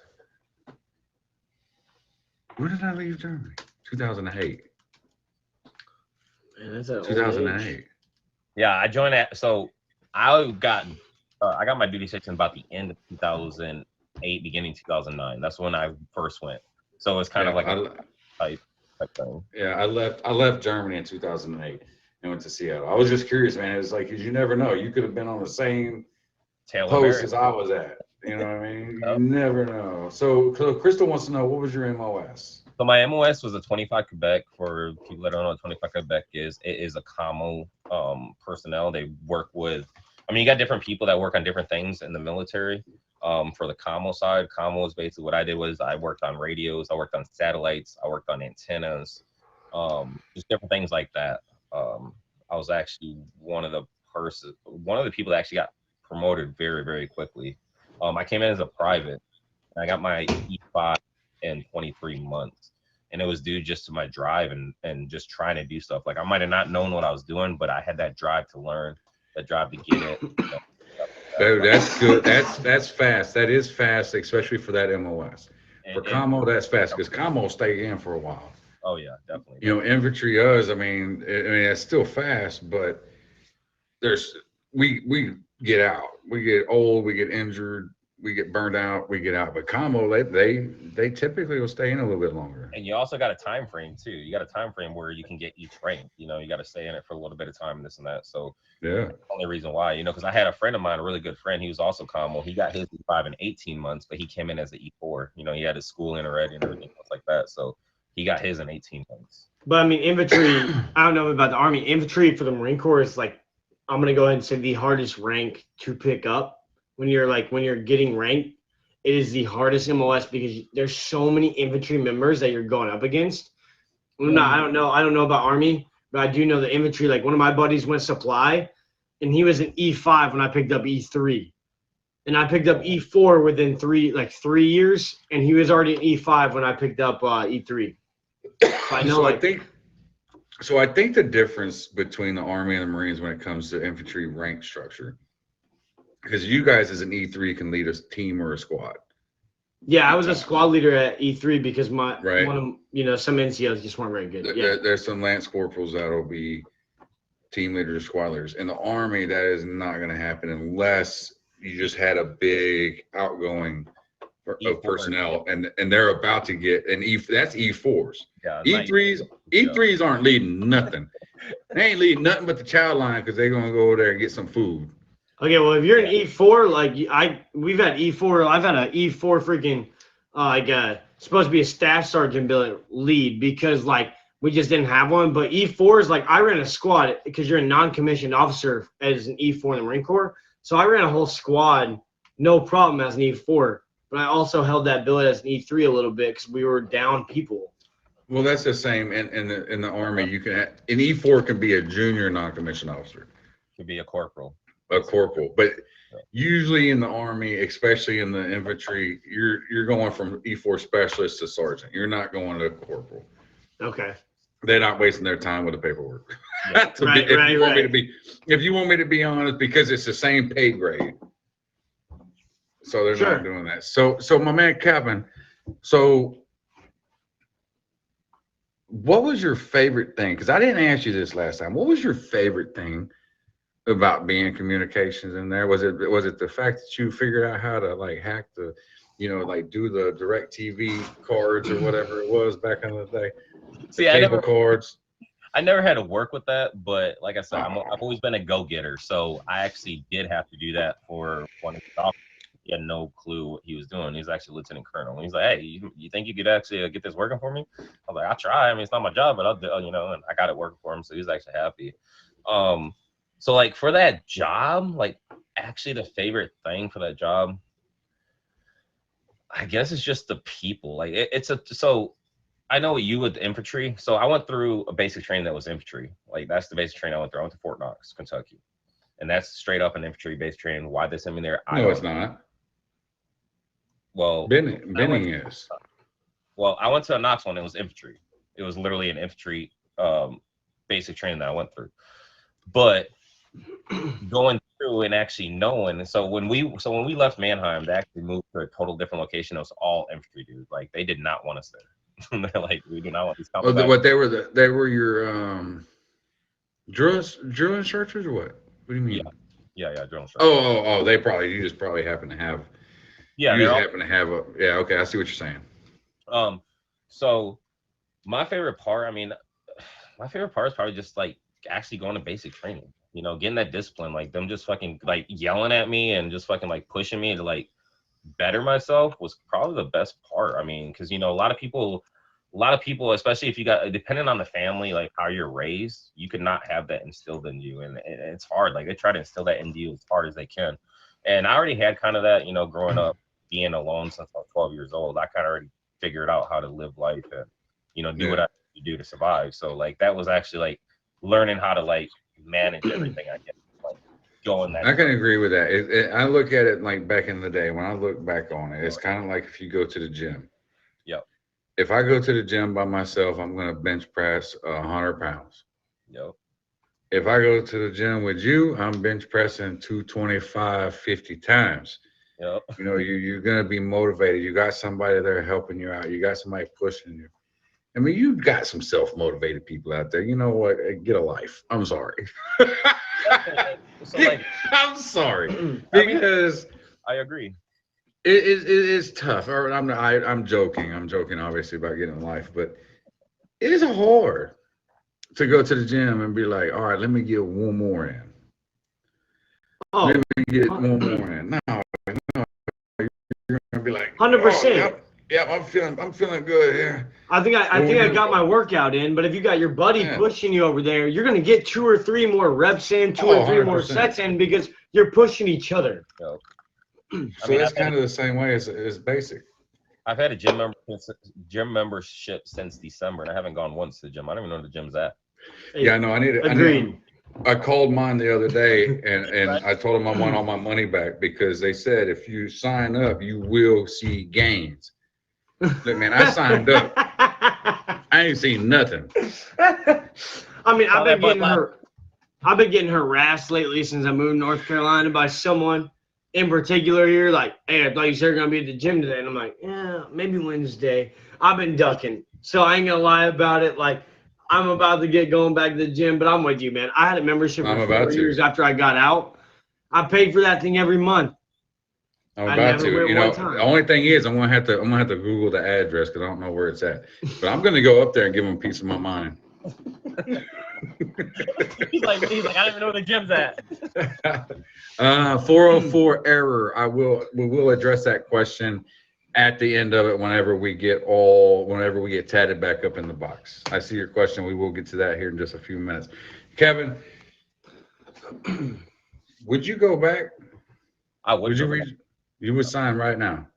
When did I leave Germany? 2008. Man, that's 2008. Yeah, I joined that. So I got my duty station about the end of 2008, beginning 2009. That's when I first went. So it's kind of like a type thing. Yeah, I left Germany in 2008 and went to Seattle. I was just curious, man. It's like, 'cause you never know. You could have been on the same post as I was at. You know what I mean? Yep. You never know. So Crystal wants to know, what was your MOS? So my MOS was a 25 Quebec. For people that don't know what 25 Quebec is, it is a commo personnel. They work with, you got different people that work on different things in the military. For the commo side, commo is basically what I did was I worked on radios, I worked on satellites, I worked on antennas, just different things like that. I was actually one of the people that actually got promoted very, very quickly. I came in as a private, and I got my E5 in 23 months, and it was due just to my drive and just trying to do stuff. Like I might have not known what I was doing, but I had that drive to learn, that drive to get it. That's good. That's fast. That is fast, especially for that MOS. For commo, that's fast because commo stay in for a while. Oh yeah, definitely. Infantry us. I mean, it's still fast, but we get out. We get old. We get injured. We get burned out. We get out. But commo, they typically will stay in a little bit longer. And you also got a time frame too. You got a time frame where you can get each rank. You got to stay in it for a little bit of time, and this and that. So yeah, that's the only reason why. Because I had a friend of mine, a really good friend. He was also commo. He got his E5 in 18 months, but he came in as an E4. He had his school in already and everything else like that. So he got his in 18 months. But infantry. I don't know about the Army. Infantry for the Marine Corps is like, I'm gonna go ahead and say the hardest rank to pick up. When you're getting ranked, it is the hardest MOS because there's so many infantry members that you're going up against. I don't know about Army, but I do know the infantry. Like one of my buddies went supply, and he was an E5 when I picked up E3, and I picked up E4 within 3 years, and he was already an E5 when I picked up E3. I know. So I think the difference between the Army and the Marines when it comes to infantry rank structure. Because you guys as an E3 can lead a team or a squad. Yeah, I was a squad leader at E3 because some NCOs just weren't very good. There's some lance corporals that'll be team leaders or squad leaders. In the Army, that is not going to happen unless you just had a big outgoing of E4, personnel, and they're about to get an that's E4s. Yeah, E3s aren't leading nothing. They ain't leading nothing but the child line because they're gonna go over there and get some food. Okay, well, if you're an E4, like we've had E4. I've had an E4 freaking supposed to be a staff sergeant billet lead because like we just didn't have one. But E4 is like I ran a squad because you're a non-commissioned officer as an E4 in the Marine Corps. So I ran a whole squad, no problem as an E4. But I also held that billet as an E3 a little bit because we were down people. Well, that's the same in the Army. You can an E4 can be a junior non-commissioned officer, could be a corporal. a corporal, but usually in the Army, especially in the infantry, you're going from E4 specialist to sergeant. You're not going to corporal. Okay. They're not wasting their time with the paperwork. Yeah. If you want me to be honest, because it's the same pay grade, so they're not doing that. So my man Kevin, so what was your favorite thing? Because I didn't ask you this last time. What was your favorite thing about being communications in there? Was it the fact that you figured out how to like hack the, like do the direct TV cards or whatever it was back in the day? See, cable cards. I never had to work with that, but like I said, I've always been a go-getter. So I actually did have to do that for one of the officers. He had no clue what he was doing. He's actually lieutenant colonel. And he's like, hey, you think you could actually get this working for me? I was like, I'll try. I mean, it's not my job, but I'll do, and I got it working for him. So he's actually happy. So like for that job, like actually the favorite thing for that job, I guess it's just the people. Like so I know you with the infantry. So I went through a basic training that was infantry. Like that's the basic training I went through. I went to Fort Knox, Kentucky. And that's straight up an infantry basic training. Why they sent me there? No, it's not. Well, Benning is. Well, I went to a Knox one. It was infantry. It was literally an infantry basic training that I went through. But going through and actually knowing, so when we left Mannheim, they actually moved to a total different location. It was all infantry dudes. Like they did not want us there. They're like, we do not want these. Oh, what they were your drill instructors or what? What do you mean? Yeah, drill instructors. Oh, you just probably happen to have. Yeah, okay, I see what you're saying. So my favorite part is probably just like actually going to basic training, getting that discipline, like them just fucking like yelling at me and just fucking like pushing me to like better myself was probably the best part. I mean, because a lot of people, especially if you got, depending on the family, like how you're raised, you could not have that instilled in you, and it's hard. Like they try to instill that into you as hard as they can. And I already had kind of that, growing up being alone since I was 12 years old. I kind of already figured out how to live life and do what I have to do to survive. So like that was actually like learning how to like manage everything. I guess like going that. I can agree with that. I look at it like back in the day. When I look back on it, it's kind of like if you go to the gym. Yep. If I go to the gym by myself, I'm going to bench press 100 pounds. Yep. If I go to the gym with you, I'm bench pressing 225 50 times. Yep. You're going to be motivated. You got somebody there helping you out. You got somebody pushing you. I mean, you got some self-motivated people out there. You know what? Get a life. I'm sorry. I'm sorry. Because I agree. It is tough. I'm joking. I'm joking, obviously, about getting a life, but it is hard to go to the gym and be like, all right, let me get one more in. Oh, let me get one more in. No, you're gonna be like 100%. Yeah, I'm feeling good here. I think I got my workout in, but if you got your buddy pushing you over there, you're gonna get 2 or 3 more reps in, 2 or 3 more sets in because you're pushing each other. Yep. So that's kind of the same way as basic. I've had a gym membership since December, and I haven't gone once to the gym. I don't even know where the gym's at. Yeah, no, I need it. Agreed. I called mine the other day, and I told them I want all my money back because they said if you sign up, you will see gains. Look, man, I signed up. I ain't seen nothing. I mean, I've been getting harassed lately since I moved to North Carolina by someone in particular here. Like, hey, I thought you said you're gonna be at the gym today, and I'm like, yeah, maybe Wednesday. I've been ducking, so I ain't gonna lie about it. Like, I'm about to get going back to the gym, but I'm with you, man. I had a membership for 4 years after I got out. I paid for that thing every month. I'm I about never to. went You know, one time. the only thing is I'm gonna have to Google the address because I don't know where it's at. But I'm gonna go up there and give them a piece of my mind. he's like, I don't even know where the gym's at. 404 error. We will address that question at the end of it whenever we get tatted back up in the box. I see your question. We will get to that here in just a few minutes. Kevin, would you go back? I would. You would sign right now.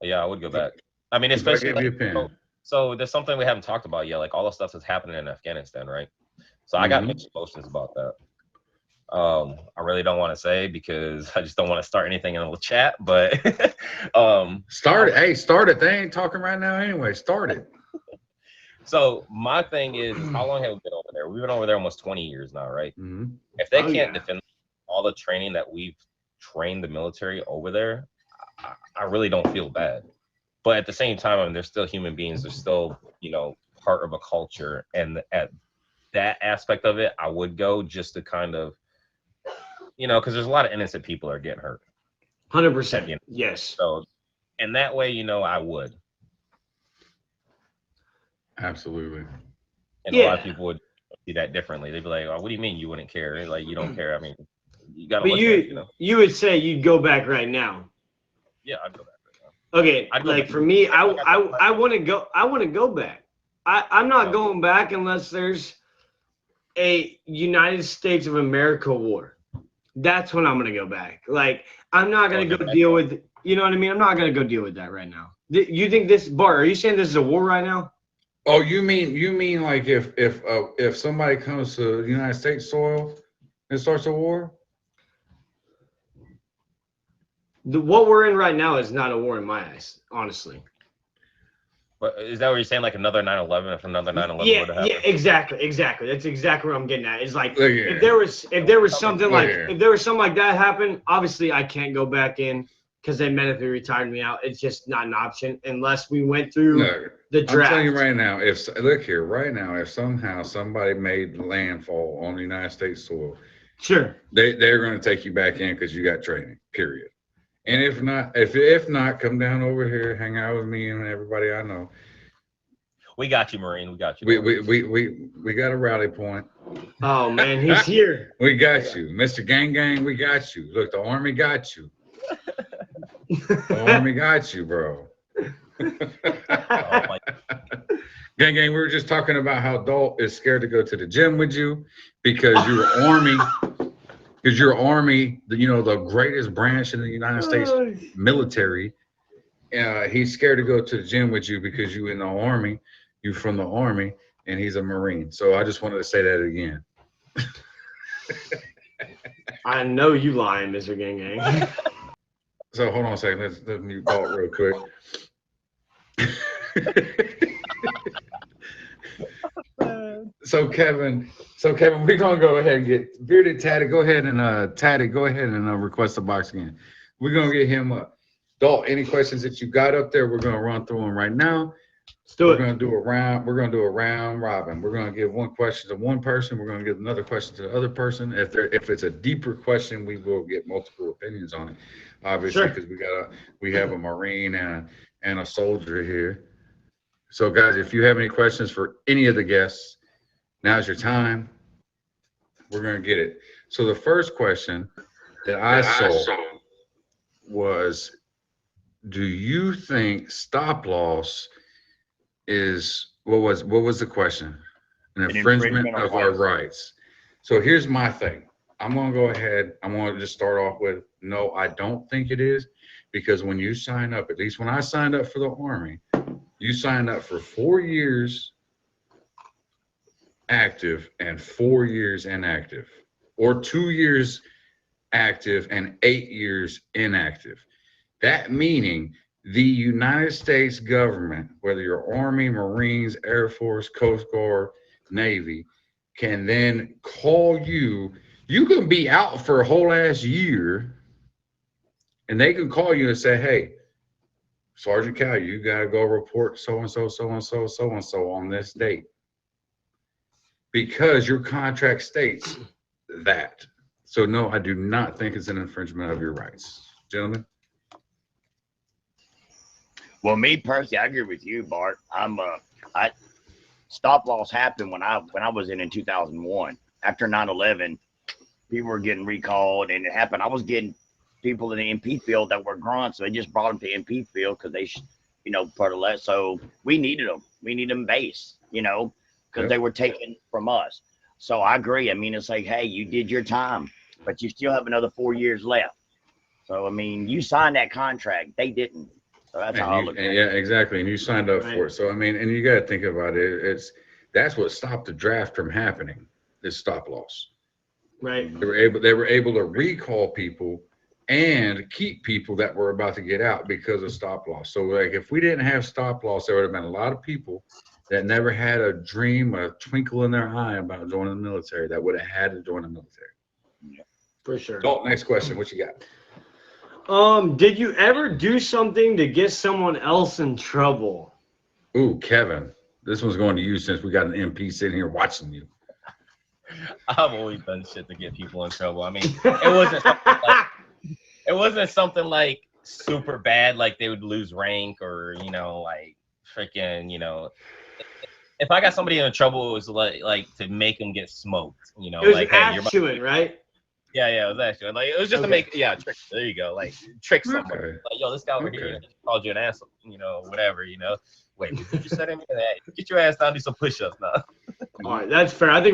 Yeah, I would go back. I mean, If I especially gave you a pen. so there's something we haven't talked about yet, like all the stuff that's happening in Afghanistan, right? So I got mixed emotions about that. I really don't want to say because I just don't want to start anything in the chat, but start it. Hey, start it. They ain't talking right now anyway. Start it. So my thing is how long have we been over there? We've been over there almost 20 years now, right? Mm-hmm. If they can't defend all the training that we've trained the military over there, I really don't feel bad. But at the same time, I mean, they're still human beings. They're still, part of a culture. And at that aspect of it, I would go just to kind of, because there's a lot of innocent people that are getting hurt. 100%. Yes. So, and that way, I would. Absolutely. And a lot of people would see that differently. They'd be like, "Oh, what do you mean you wouldn't care? Like, you don't care." I mean, you got to. But you would say you'd go back right now. Yeah, I'd go back right now. Okay, for me, I want to go. I want to go back. I'm not going back unless there's a United States of America war. That's when I'm gonna go back. Like, I'm not gonna go deal with. You know what I mean? I'm not gonna go deal with that right now. You think this, Bart? Are you saying this is a war right now? Oh, you mean like if somebody comes to United States soil and starts a war? What we're in right now is not a war in my eyes, honestly. But is that what you're saying? Like another 9/11? If another 9/11 would have happened? Yeah, exactly. That's exactly what I'm getting at. It's like if there was something like that happen, obviously I can't go back in because they medically retired me out. It's just not an option unless we went through the draft. I'm telling you right now, if somehow somebody made landfall on the United States soil, sure, they're going to take you back in because you got training. Period. And if not, come down over here, hang out with me and everybody I know. We got you, Marine. We got you. We got a rally point. Oh man, he's here. We got you, Mr. Gang. We got you. Look, the Army got you. The Army got you, bro. Gang, we were just talking about how Dalt is scared to go to the gym with you because you're Army. Because you're Army, the greatest branch in the United States military. He's scared to go to the gym with you because you in the Army. You from the Army, and he's a Marine. So I just wanted to say that again. I know you lying, Mr. Gang. So hold on a second. Let's mute Dalt real quick. So Kevin, we're gonna go ahead and get Bearded Tatted. Go ahead and Tatted. Go ahead and request the box again. We're gonna get him up. Dalt, any questions that you got up there? We're gonna run through them right now. We're gonna do a round robin. We're gonna give one question to one person. We're gonna give another question to the other person. If it's a deeper question, we will get multiple opinions on it. Obviously, because we have a Marine and a soldier here. So guys, if you have any questions for any of the guests, now's your time. We're going to get it. So the first question that I saw was, do you think stop loss is, what was the question? An infringement of our rights. So here's my thing. I'm going to go ahead. I'm going to just start off with, no, I don't think it is, because when you sign up, at least when I signed up for the Army, you signed up for 4 years active and 4 years inactive, or 2 years active and 8 years inactive. That meaning the United States government, whether you're Army, Marines, Air Force, Coast Guard, Navy, can then call you. You can be out for a whole ass year, and they can call you and say, hey, Sergeant Cal, you got to go report so-and-so, so-and-so, so-and-so on this date. Because your contract states that. So, no, I do not think it's an infringement of your rights. Gentlemen? Well, me personally, I agree with you, Bart. I stop loss happened when I was in 2001. After 9/11, people were getting recalled, and it happened. I was getting people in the MP field that were grunts, so they just brought them to MP field because they, part of that. So we needed them. We needed them base, because they were taken from us. So I agree. I mean, it's like, hey, you did your time, but you still have another 4 years left. So I mean, you signed that contract. They didn't. So that's how I look at it. Yeah, exactly. And you signed up for it. So I mean, and you got to think about it. That's what stopped the draft from happening. Is stop loss. Right. They were able to recall people and keep people that were about to get out because of stop loss. So like if we didn't have stop loss, there would have been a lot of people that never had a dream, a twinkle in their eye about joining the military that would have had to join the military. Yeah, for sure. Dalton, next question. What you got? Did you ever do something to get someone else in trouble? Ooh, Kevin, this one's going to you since we got an MP sitting here watching you. I've always done shit to get people in trouble. I mean, it wasn't something like super bad, like they would lose rank or like freaking If I got somebody in trouble, it was like to make them get smoked. It was like hey, you're right? Yeah, it was actually like it was just to make trick. There you go, like trick somebody. Okay. Like, yo, this guy over here called you an asshole, whatever, Wait, you just said anything? Get your ass down, do some push-ups now. All right, that's fair. I think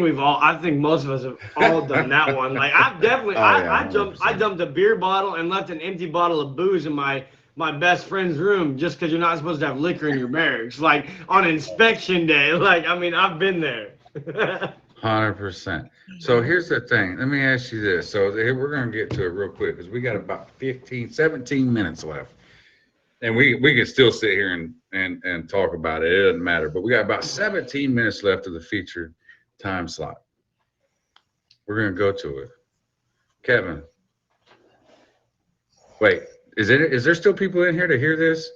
most of us have all done that one. Like I've definitely, I dumped a beer bottle and left an empty bottle of booze in my best friend's room just because you're not supposed to have liquor in your barracks. Like on inspection day. Like I mean, I've been there. 100%. So here's the thing. Let me ask you this. So we're going to get to it real quick because we got about 17 minutes left. And we can still sit here and talk about it. It doesn't matter. But we got about 17 minutes left of the featured time slot. We're going to go to it. Kevin. Wait, is there still people in here to hear this?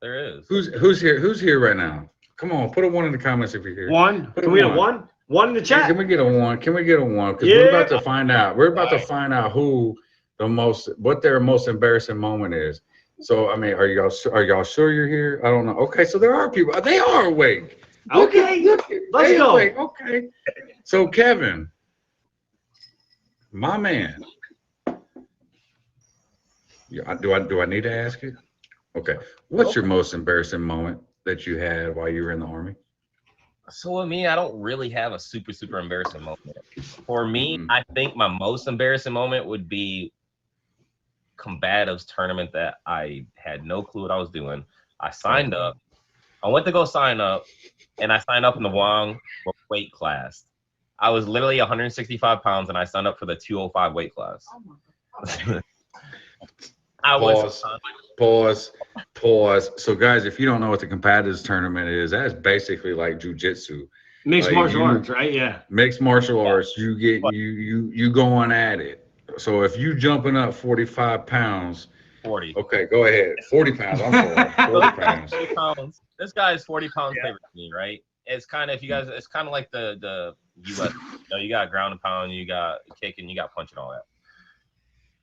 There is. Who's here? Who's here right now? Come on, put a 1 in the comments if you're here. One? Can we get a 1? 1 in the chat. Can we get a 1? Can we get a 1? Because we're about to find out. We're about to find out what their most embarrassing moment is. So I mean, are y'all sure you're here? I don't know. Okay, so there are people. They are awake. Okay, let's go. Awake. Okay. So Kevin, my man. Yeah, do I need to ask you? Okay. What's your most embarrassing moment that you had while you were in the Army? So with me, I don't really have a super embarrassing moment. For me, I think my most embarrassing moment would be combatives tournament that I had no clue what I was doing. I signed up. I went to go sign up, and I signed up in the wrong weight class. I was literally 165 pounds, and I signed up for the 205 weight class. Pause. So guys, if you don't know what the combatives tournament is, that's basically like jujitsu. Mixed martial arts, right? Yeah. Mixed martial arts. You get you going at it. So if you jumping up 45 pounds. 40. Okay, go ahead. 40 pounds. I'm sorry. 40 pounds. 40 pounds. This guy is 40 pounds favorite to me, right? It's kind of it's kind of like the US. You got ground and pound, you got kicking, you got punching, all that.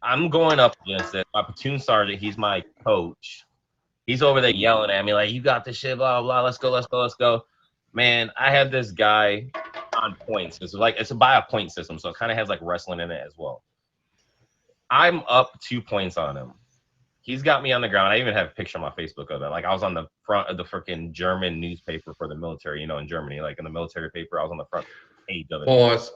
I'm going up against it. My platoon sergeant, he's my coach. He's over there yelling at me like, "You got this shit, blah blah. Let's go." Man, I have this guy on points. It's by a point system, so it kind of has like wrestling in it as well. I'm up 2 points on him. He's got me on the ground. I even have a picture on my Facebook of it. Like I was on the front of the freaking German newspaper for the military, in Germany, like in the military paper. I was on the front page of it. Pause.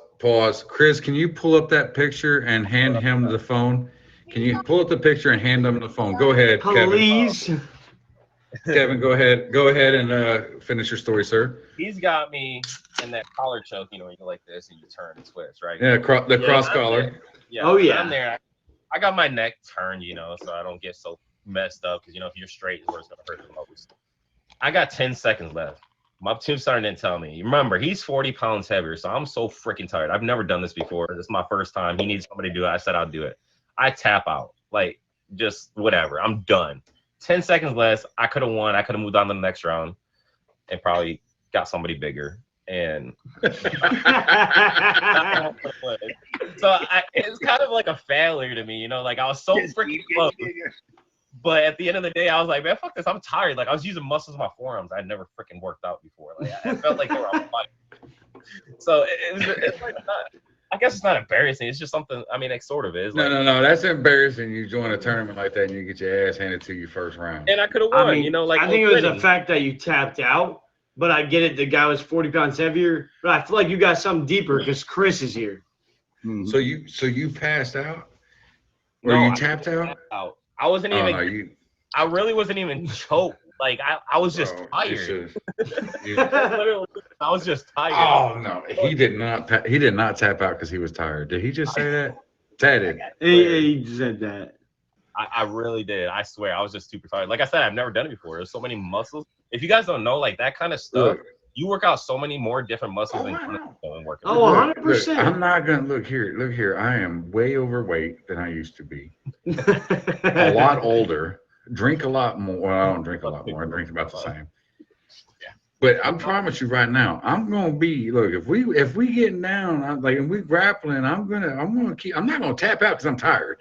Chris, can you pull up that picture and hand him the phone? Can you pull up the picture and hand him the phone? Go ahead, Please. Kevin. Kevin, go ahead and finish your story, sir. He's got me in that collar choke, you go like this and you turn and twist, right? Yeah, the cross collar. Yeah. Oh yeah. I'm there. I got my neck turned, so I don't get so messed up because if you're straight, is where it's gonna hurt the most. I got 10 seconds left. My platoon sergeant didn't tell me. Remember, he's 40 pounds heavier, so I'm so freaking tired. I've never done this before. This is my first time. He needs somebody to do it. I said I'll do it. I tap out, like just whatever. I'm done. 10 seconds less. I could have won. I could have moved on to the next round and probably got somebody bigger. And so it's kind of like a failure to me, like I was so freaking close. But at the end of the day, I was like, man, fuck this. I'm tired. Like I was using muscles in my forearms. I'd never freaking worked out before. Like I felt like they were on fire. So it's like not. I guess it's not embarrassing. It's just something. I mean, it sort of is. Like, No. That's embarrassing. You join a tournament like that and you get your ass handed to you first round. and I could have won. I mean, you know, like I think it was the fact that you tapped out. But I get it. The guy was 40 pounds heavier. But I feel like you got something deeper because Chris is here. So you passed out, or No, you I tapped out? I wasn't Oh, even. no, you. I really wasn't even choked. Like I was just Bro, tired. you- Literally, I was just tired. Oh no, he did not. He did not tap out because he was tired. Did he just say that? Tad did. He said that. I really did. I swear, I was just super tired. Like I said, I've never done it before. There's so many muscles. If you guys don't know, like that kind of stuff, Look. you work out so many more different muscles than I you know. don't work Oh, out. 100%. I'm not gonna look here. Look here. I am way overweight than I used to be. A lot older. Drink a lot more. Well, I don't drink a lot more. I drink about the same. But I promise you right now, I'm gonna be. Look, if we getting down, and we grappling, I'm gonna keep. I'm not gonna tap out because I'm tired.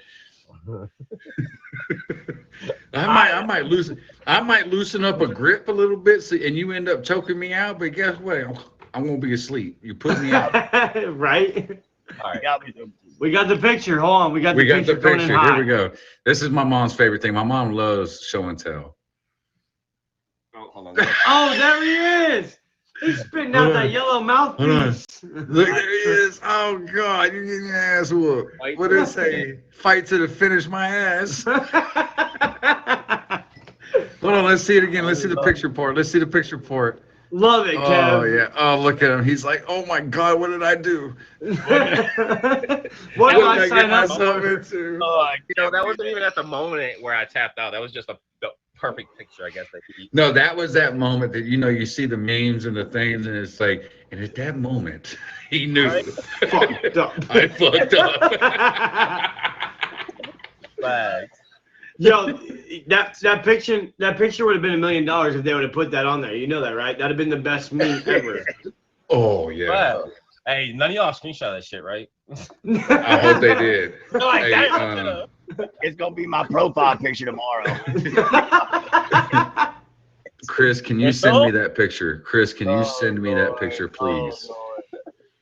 I might loosen up a grip a little bit, and you end up choking me out. But guess what? I'm gonna be asleep. You put me out. Right? All right. We got the picture. Hold on. We got the We got picture the coming in picture. hot. Here we go. This is my mom's favorite thing. My mom loves show and tell. Oh, hold on. Oh, there he is. He's spitting out that yellow mouthpiece. Look, there he is. Oh God, you're getting your ass whooped. Fight What to did the it say? Fight to the finish my ass. Hold on, let's see it again. Let's see the picture part. Let's see the picture part. Love it, Oh Kev. yeah. Oh, look at him. He's like, oh my God, what did I do? What did I get sign up myself for? into? That wasn't even at the moment where I tapped out. That was just the perfect picture, I guess. No, that was that moment that you see the memes and the things, and it's like, and at that moment, he knew. Fucked up. I fucked up. Flags. Yo, that picture would have been $1 million if they would have put that on there. You know that, right? That'd have been the best meme ever. Oh yeah. Flags. Hey, none of y'all screenshot that shit, right? I hope they did. Like, Hey, damn, It's gonna be my profile picture tomorrow. Chris, can you send me that picture? Chris, can you send me that picture, please?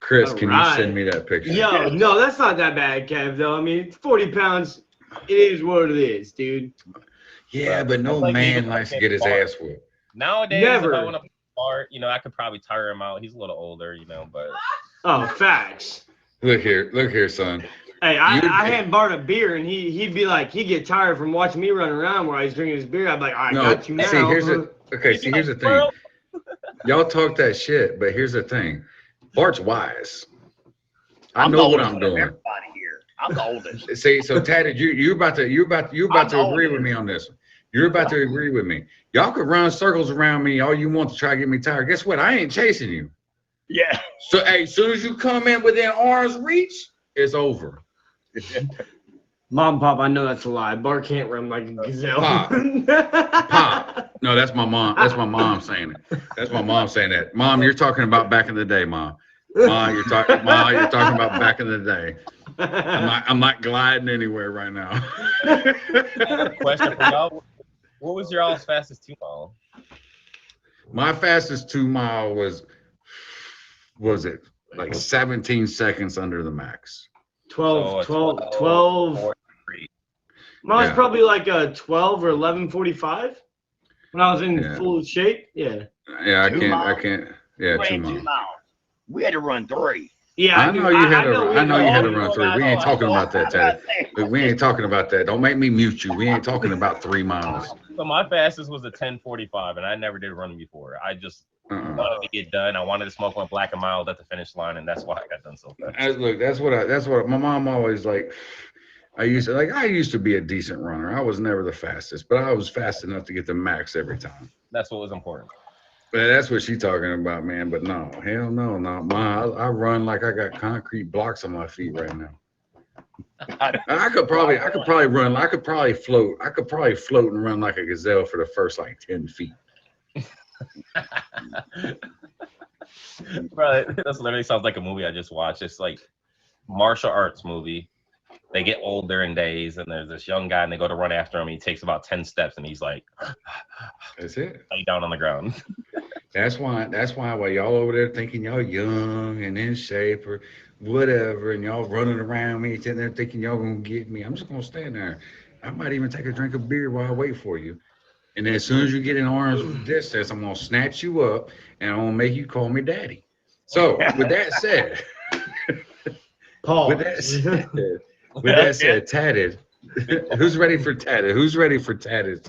Chris, can you send me that picture? Yo, no, that's not that bad, Kev, though. I mean, 40 pounds, it is what it is, dude. Yeah, but no Like, man even likes to like get his Bart. ass whooped. Nowadays, Never. if I want to Bart, I could probably tire him out. He's a little older, but Oh, facts. Look here, son. Hey, I hand Bart a beer, and he'd be like, he'd get tired from watching me run around while he's drinking his beer. I'd be like, I got you now. See, here's the thing. Y'all talk that shit, but here's the thing. Bart's wise. I know what I'm doing. Everybody here. I'm the oldest. See, so Tatted, you're about to agree with me on this one. You're about to agree with me. Y'all could run circles around me all you want to try to get me tired. Guess what? I ain't chasing you. Yeah. So, hey, as soon as you come in within arm's reach, it's over. Mom and Pop, I know that's a lie. Bart can't run like a gazelle. Pop. No, that's my mom. That's my mom saying it. That's my mom saying that. Mom, you're talking about back in the day, Mom. You're talking about back in the day. I'm not gliding anywhere right now. question for y'all. What was your all's fastest 2 mile? My fastest 2 mile was it like 17 seconds under the max. 12. 43. Mine was Yeah. probably like a 12 or 11:45 when I was in Yeah. full shape. Yeah. Yeah, I 2 can't. miles? Yeah, We 2 ran 2 miles. miles. We had to run 3. Yeah. I know you had to know run 3. We ain't talking about that, Ted. We ain't talking about that. Don't make me mute you. We ain't talking about 3 miles. So my fastest was a 10:45, and I never did running before. I just wanted to get done. I wanted to smoke one black and mild at the finish line, and that's why I got done so fast. Look, that's what my mom always like. I used to be a decent runner. I was never the fastest, but I was fast enough to get the max every time. That's what was important. But that's what she's talking about, man. But no, hell no, not mine. I run like I got concrete blocks on my feet right now. I could probably run. I could probably float. I could probably float and run like a gazelle for the first like 10 feet. Bro, that literally sounds like a movie I just watched. It's like martial arts movie. they get older in days, and there's this young guy, and they go to run after him. He takes about 10 steps, and he's like, That's it. lay down on the ground. That's why while y'all over there thinking y'all young and in shape or whatever, and y'all running around me, sitting there thinking y'all gonna get me, I'm just gonna stand there. I might even take a drink of beer while I wait for you. And then as soon as you get in arms distance, I'm gonna snatch you up and I'm gonna make you call me daddy. So with that said, Paul. with that said, Tatted. Who's ready for Tatted? Who's ready for Tatted?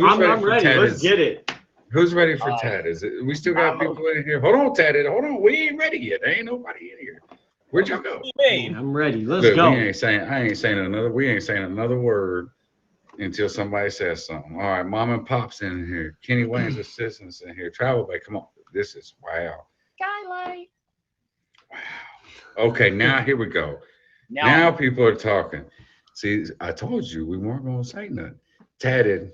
I'm ready. Let's get it. Who's ready for Tatted? We still got people in here. Hold on, Tatted. Hold on. We ain't ready yet. There ain't nobody in here. Where'd y'all go? I'm ready. Let's Look, go. I ain't saying another word until somebody says something. All right, Mom and Pop's in here. Kenny Wayne's assistants in here. Travel Bay, come on. This is wow. Skylight. Wow. Okay, now here we go. Now people are talking. See, I told you we weren't going to say nothing. Tatted.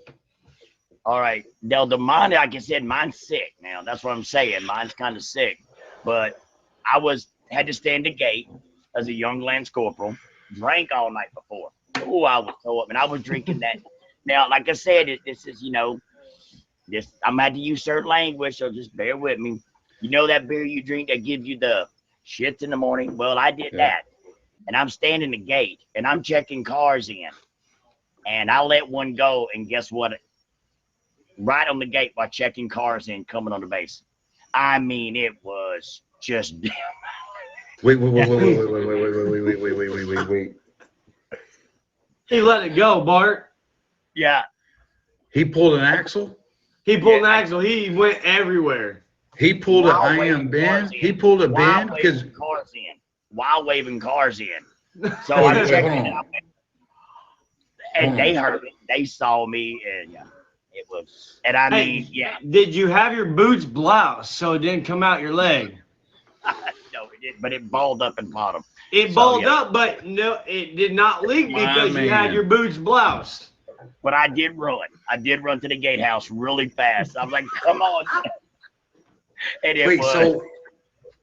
All right. Now, the mine, like I said, mine's sick now. That's what I'm saying. Mine's kind of sick. But I had to stand the gate as a young Lance Corporal. Drank all night before. Oh, I was so up. And I was drinking that. Now, like I said, this is, I'm going to have to use certain language, so just bear with me. You know that beer you drink that gives you the shits in the morning? Well, I did that. And I'm standing the gate, and I'm checking cars in. And I let one go, and guess what? Right on the gate while checking cars in, coming on the base. I mean, it was just. Wait. He let it go, Bart. Yeah. He pulled an axle? He pulled an axle. He went everywhere. He pulled an IM bend? He pulled a bend? While waving cars in. So I'm checking it out. And they heard it. They saw me, and it was. And I mean, Did you have your boots bloused so it didn't come out your leg? No, it didn't, but it balled up in bottom. It balled up, but no, it did not leak because you had your boots bloused. But I did run. I did run to the gatehouse really fast. I was like, come on. And it was.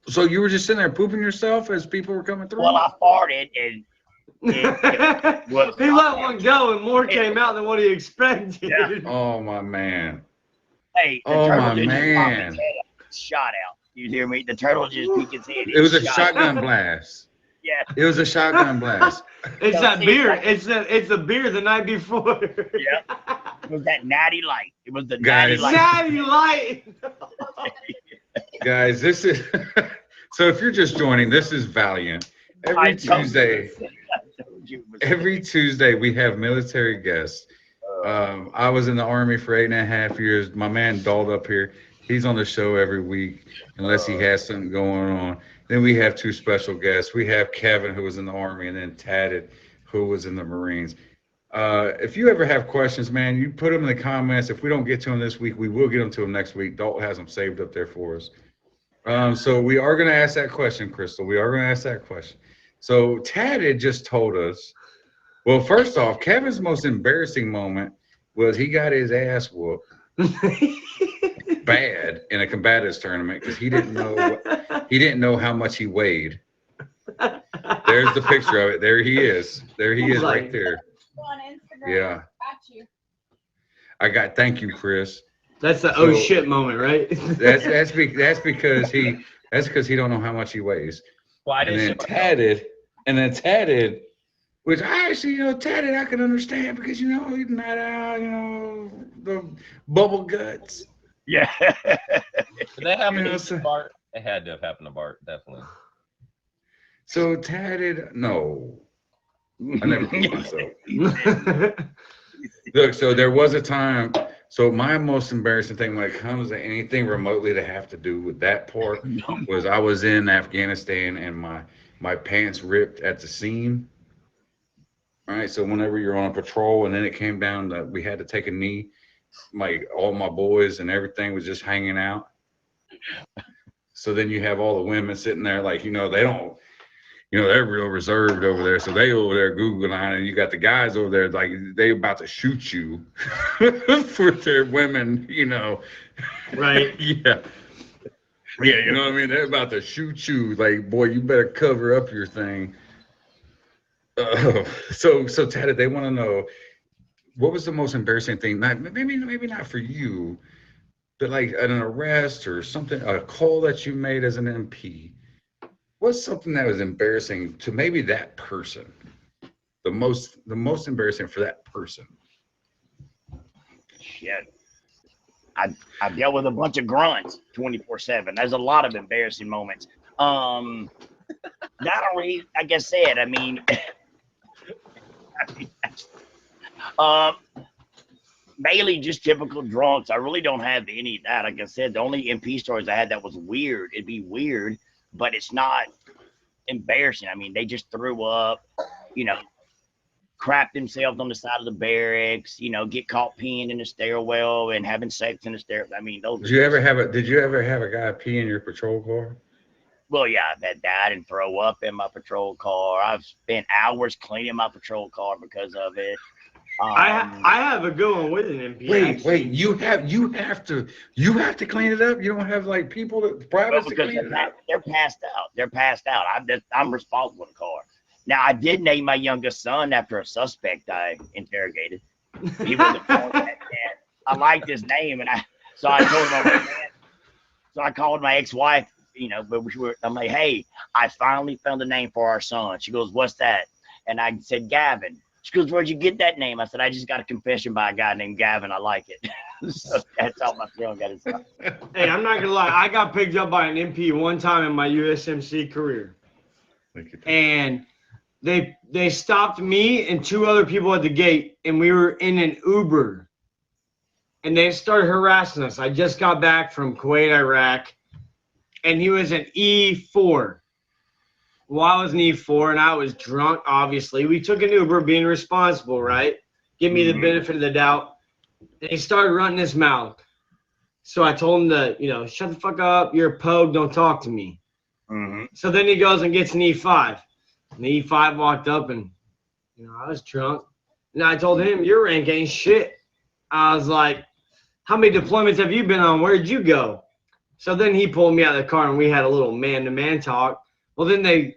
So you were just sitting there pooping yourself as people were coming through? Well, I farted, and he let one go, and more came out than what he expected. Yeah. Oh, my man. Hey, the turtle just popped his head up, shot out. You hear me? The turtle just peeked his head. It was a shotgun blast. Yeah. It was a shotgun blast. It's that beer. It's the beer the night before. Yeah. It was that natty light. It was the natty light. Natty light. Guys, this is so if you're just joining, this is Valiant. Every Tuesday we have military guests. I was in the Army for 8.5 years. My man dolled up here. He's on the show every week unless he has something going on. Then we have two special guests. We have Kevin, who was in the Army, and then Tatted, who was in the Marines. If you ever have questions, man, you put them in the comments. If we don't get to them this week, we will get them to them next week. Dalton has them saved up there for us. So we are going to ask that question, Crystal. We are going to ask that question. So Tatted just told us, well, first off, Kevin's most embarrassing moment was he got his ass whooped bad in a combatives tournament because he didn't know how much he weighed. There's the picture of it. There he is. There he is right there. On Instagram. Yeah. Got you. Thank you, Chris. That's the oh shit moment, right? That's because he don't know how much he weighs. Well, I didn't. And then Tatted, which I actually, Tatted I can understand because he's not the bubble guts. Yeah. Did that happen to Bart? It had to have happened to Bart, definitely. So Tatted, no. I never put myself. Look, so there was a time. So my most embarrassing thing when it comes to anything remotely to have to do with that part was I was in Afghanistan and my pants ripped at the seam. All right, so whenever you're on a patrol and then it came down that we had to take a knee, like all my boys and everything was just hanging out. So then you have all the women sitting there like, they don't. They're real reserved over there. So they over there Googling, and you got the guys over there like they about to shoot you for their women, Right. Yeah. Yeah, you know what I mean? They're about to shoot you. Like, boy, you better cover up your thing. So Tada, they want to know what was the most embarrassing thing? Not maybe not for you, but like an arrest or something, a call that you made as an MP. What's something that was embarrassing to maybe that person? The most embarrassing for that person. Shit. I dealt with a bunch of grunts 24/7. There's a lot of embarrassing moments. Not only, like I said, I mean, um, mainly just typical drunks. I really don't have any of that. Like I said, the only MP stories I had that was weird. It'd be weird, but it's not embarrassing. I mean, they just threw up, you know, crap themselves on the side of the barracks, get caught peeing in the stairwell and having sex in the stair. I mean, those Did are you ever just, have a Did you ever have a guy pee in your patrol car? well, yeah, I've had that and throw up in my patrol car. I've spent hours cleaning my patrol car because of it. I have a good one with an MP Wait, actually. you have to clean it up. You don't have like people that Well, privates to because clean it up. they're passed out. They're passed out. I'm responsible for the car. Now, I did name my youngest son after a suspect I interrogated. He wasn't born yet. And I liked his name, and I told him, so I called my ex-wife, but I'm like, hey, I finally found a name for our son. She goes, what's that? And I said, Gavin. She goes, where'd you get that name? I said, I just got a confession by a guy named Gavin. I like it. So that's how my son got his son. Hey, I'm not gonna lie. I got picked up by an MP one time in my USMC career, and they stopped me and two other people at the gate, and we were in an Uber, and they started harassing us. I just got back from Kuwait, Iraq, and he was an E4. Well, I was an E4, and I was drunk. Obviously, we took an Uber, being responsible, right? Give me the benefit of the doubt. And he started running his mouth. So I told him to, shut the fuck up. You're a pogue. Don't talk to me. Mm-hmm. So then he goes and gets an E5. And the E5 walked up and, I was drunk. And I told him, your rank ain't shit. I was like, how many deployments have you been on? Where'd you go? So then he pulled me out of the car and we had a little man-to-man talk. Well, then they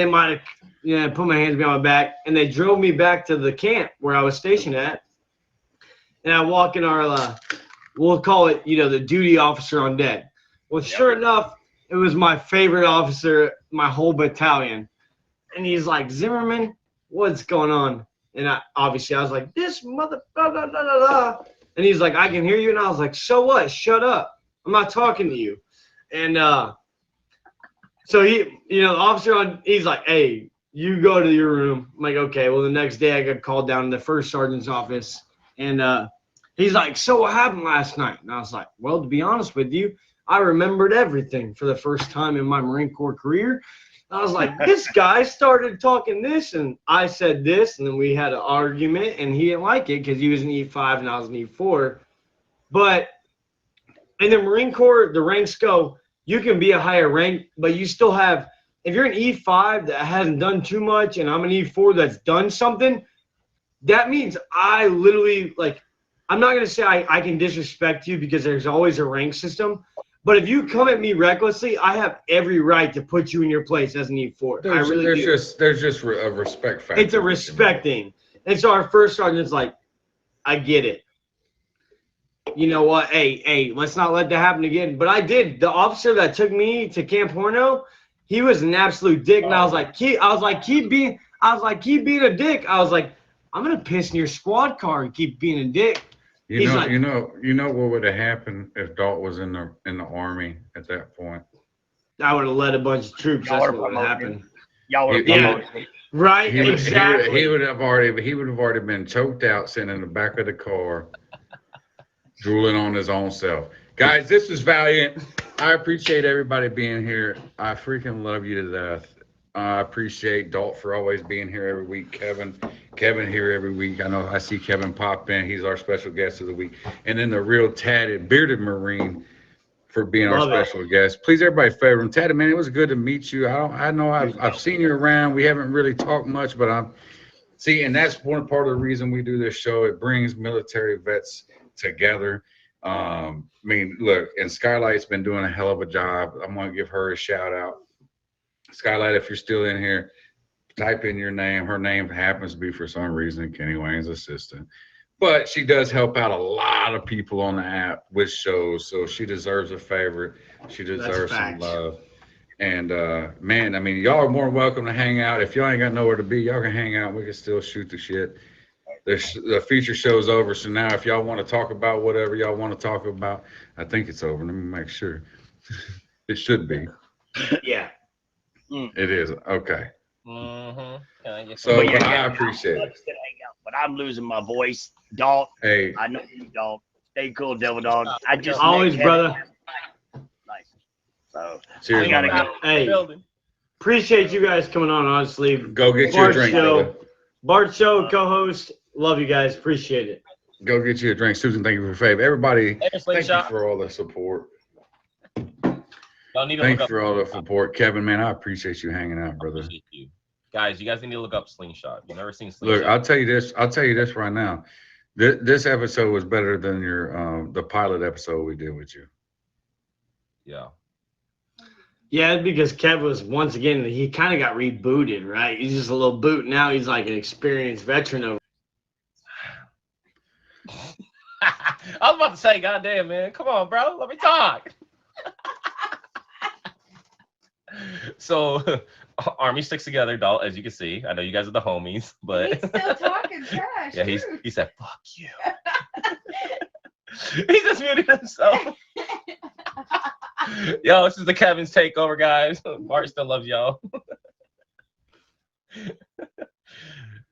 might have, put my hands behind my back and they drove me back to the camp where I was stationed at. And I walk in our, we'll call it, the duty officer on deck. Well, sure enough, it was my favorite officer, my whole battalion. And he's like, Zimmerman, what's going on? And I was like, this mother, blah, blah, blah, blah, blah. And he's like, I can hear you. And I was like, so what? Shut up. I'm not talking to you. And so he, the officer he's like, hey, you go to your room. I'm like, okay. Well, the next day I got called down to the first sergeant's office. And he's like, so what happened last night? And I was like, well, to be honest with you, I remembered everything for the first time in my Marine Corps career. I was like, this guy started talking this, and I said this, and then we had an argument, and he didn't like it because he was an E5 and I was an E4. But in the Marine Corps, the ranks go, you can be a higher rank, but you still have, if you're an E5 that hasn't done too much, and I'm an E4 that's done something, that means I literally, I'm not going to say I can disrespect you because there's always a rank system. But if you come at me recklessly, I have every right to put you in your place as an E4. There's just a respect factor. It's a respect thing. And so our first sergeant's like, I get it. You know what? Hey, let's not let that happen again. But I did. The officer that took me to Camp Horno, he was an absolute dick. And I was like, keep being a dick. I was like, I'm gonna piss in your squad car and keep being a dick. You know what would have happened if Dalt was in the army at that point? I would have led a bunch of troops. That's what would have happened. Y'all were Right, exactly. He would have already been choked out, sitting in the back of the car, drooling on his own self. Guys, this is Valiant. I appreciate everybody being here. I freaking love you to death. I appreciate Dalt for always being here every week. Kevin here every week. I know I see Kevin pop in. He's our special guest of the week. And then the real tatted, bearded Marine for being our special guest. Please, everybody, favor him. Tatted, man, it was good to meet you. I know I've seen you around. We haven't really talked much, but and that's one part of the reason we do this show. It brings military vets together. Look, and Skylight's been doing a hell of a job. I'm going to give her a shout out. Skylight, if you're still in here, type in your name. Her name happens to be, for some reason, Kenny Wayne's assistant. But she does help out a lot of people on the app with shows, so she deserves a favorite. She deserves some love. And man, I mean, y'all are more than welcome to hang out. If y'all ain't got nowhere to be, y'all can hang out. We can still shoot the shit. The feature show's over, so now if y'all want to talk about whatever y'all want to talk about, I think it's over. Let me make sure. It should be. Yeah. It is. Okay. Mm-hmm. So, yeah, but I appreciate it. But I'm losing my voice. Dog, Hey, I know you, dog. Stay cool, Devil Dog. I just Always, met brother. Nice. So cheers, I gotta man. go. Hey, appreciate you guys coming on, honestly. Go get you a Bart drink, show. brother. Bart Show co-host. Love you guys. Appreciate it. Go get you a drink. Susan, thank you for the favor. Everybody, Later, thank you Slingshot. for all the support. Y'all need to Thank look you up. for all the support. Kevin, man, I appreciate you hanging out, brother. Appreciate you. Guys, you guys need to look up Slingshot. You've never seen Slingshot. Look, I'll tell you this right now. This episode was better than your the pilot episode we did with you. Yeah. Yeah, it's because Kev was, once again, he kind of got rebooted, right? He's just a little boot. Now he's like an experienced veteran of. I was about to say, goddamn, man. Come on, bro. Let me talk. So, Army sticks together, doll, as you can see. I know you guys are the homies, but He's still talking trash. yeah, dude. he said, "Fuck you." He just muted himself. Yo, this is the Kevin's takeover, guys. Bart still loves y'all.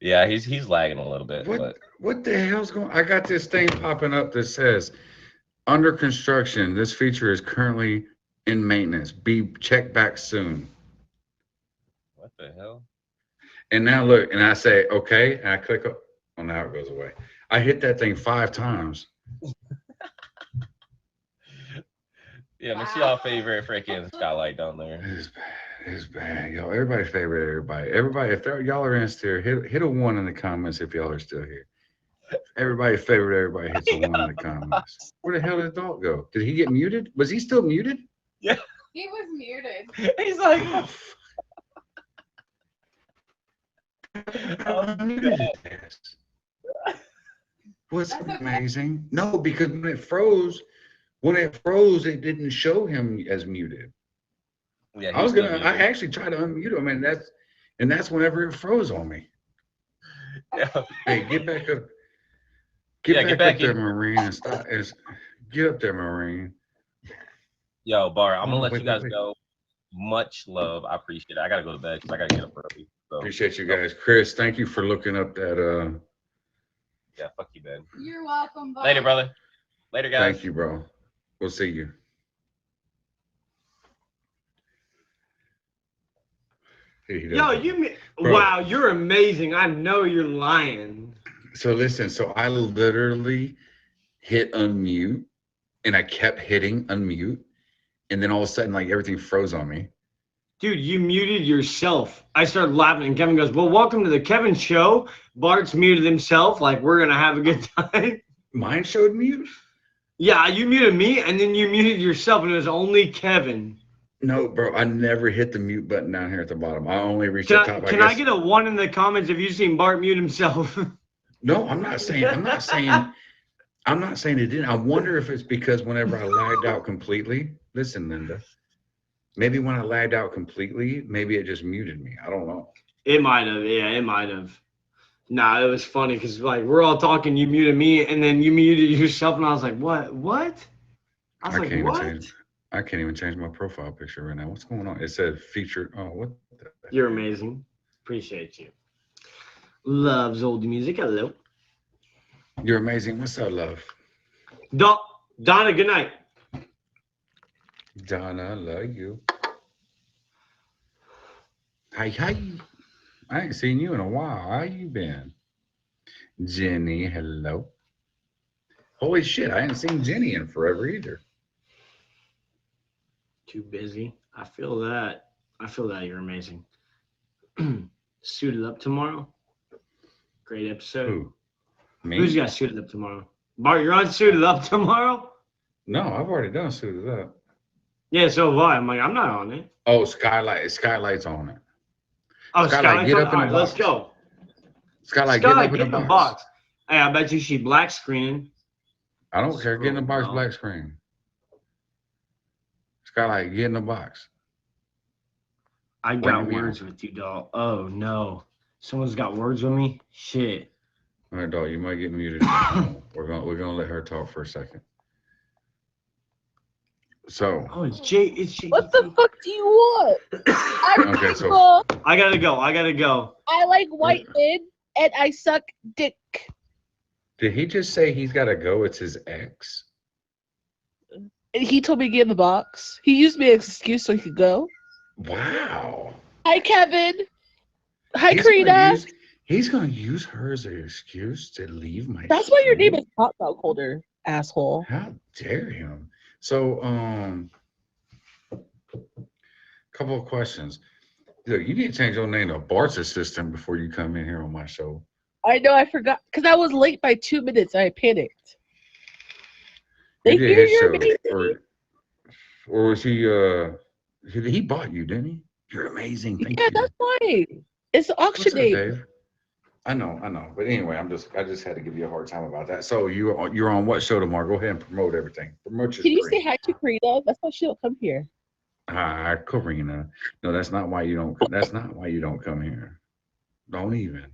Yeah, he's lagging a little bit. But What the hell's going? I got this thing popping up that says under construction. This feature is currently in maintenance. Be checked back soon. what the hell? And now look, and I say okay, and I click. Oh, now it goes away. I hit that thing 5 times. Yeah, let's see y'all favorite freaking skylight down there. It's bad. It's bad, yo. Everybody's favorite. Everybody. If y'all are in still, hit a 1 in the comments if y'all are still here. Everybody's favorite. Everybody hits a 1 in the comments. Where the hell did the dog go? Did he get muted? Was he still muted? He was muted. He's like, What's That's okay. amazing? No, because when it froze, it didn't show him as muted. yeah, I was he's gonna. still I actually tried to unmute him, and that's whenever it froze on me. muted. Hey, get back up. Yeah, Get get back back up there, in. Marine, and stop. Get up there, Marine. Yo, Bar, I'm gonna Oh, let wait, you guys wait. go. Much love. I appreciate it. I gotta go to bed because I gotta get up early. So Appreciate you guys, Chris. Thank you for looking up that. yeah, fuck you, man. You're welcome. Bye. Later, brother. Later, guys. Thank you, bro. We'll see you. He Yo, doesn't. Bro. wow, you're amazing. I know you're lying. So listen. So I literally hit unmute, and I kept hitting unmute, and then all of a sudden, like everything froze on me. Dude, you muted yourself. I started laughing, and Kevin goes, "Well, welcome to the Kevin Show." Bart's muted himself. Like, we're gonna have a good time. Mine showed mute. Yeah, you muted me, and then you muted yourself, and it was only Kevin. No, bro. I never hit the mute button down here at the bottom. I only reached the top. Can I get a 1 in the comments if you've seen Bart mute himself? No, I'm not saying it didn't. I wonder if it's because whenever I lagged out completely. Listen, Linda. Maybe when I lagged out completely, maybe it just muted me. I don't know. It might have. Yeah, it might have. Nah, it was funny because like we're all talking, you muted me, and then you muted yourself, and I was like, "What? What?" I was like, "What?" I can't even change my profile picture right now. What's going on? It said featured. Oh, what? You're amazing. Appreciate you. Loves old music. Hello. You're amazing. What's up, love? Donna, good night. Donna, love you. Hi. I ain't seen you in a while. How you been? Jenny, hello. Holy shit, I ain't seen Jenny in forever either. Too busy. I feel that. You're amazing. Suited up tomorrow. Great episode. Who? Me? Who's got suited up tomorrow? Bart, you're on suited up tomorrow? No, I've already done suited up. Yeah, so have I. I'm like, I'm not on it. Oh, Skylight's on it. Oh, Skylight, get up in All the right, let's box. go. Skylight, get up Skylight, in get the in the box. box. Hey, I bet you she black screening. I don't care. Get in the Scroll, box, bro. black screen. Skylight, get in the box. I Wait, got meow. words with you, doll. Oh no, someone's got words with me. Shit. All right, dog, you might get muted. We're gonna let her talk for a second. So, Oh, it's Jay. It's Jay. What the fuck do you want? I'm okay, so single. I gotta go. I gotta go. I like white men and I suck dick. did he just say he's got to go? It's his ex. And he told me to get in the box. He used me as an excuse so he could go. Wow. Hi, Kevin. Hi, He's gonna Karina. use- He's gonna use her as an excuse to leave my. That's why your name stream? is Hot Dog Holder, asshole. How dare him? So, couple of questions. Look, you need to change your name to Bart's assistant before you come in here on my show. I know, I forgot. Because I was late by 2 minutes. I panicked. They You did hear his your show, amazing. or was he bought you, didn't he? You're amazing. Thank Yeah, you. that's fine. It's the auction What's up, name. Dave? I know. But anyway, I just had to give you a hard time about that. So you're on what show tomorrow? Go ahead and promote everything. Promote your Can you stream. say hi to Karina? That's why she don't come here. Hi, Karina. No, that's not why you don't. That's not why you don't come here. Don't even.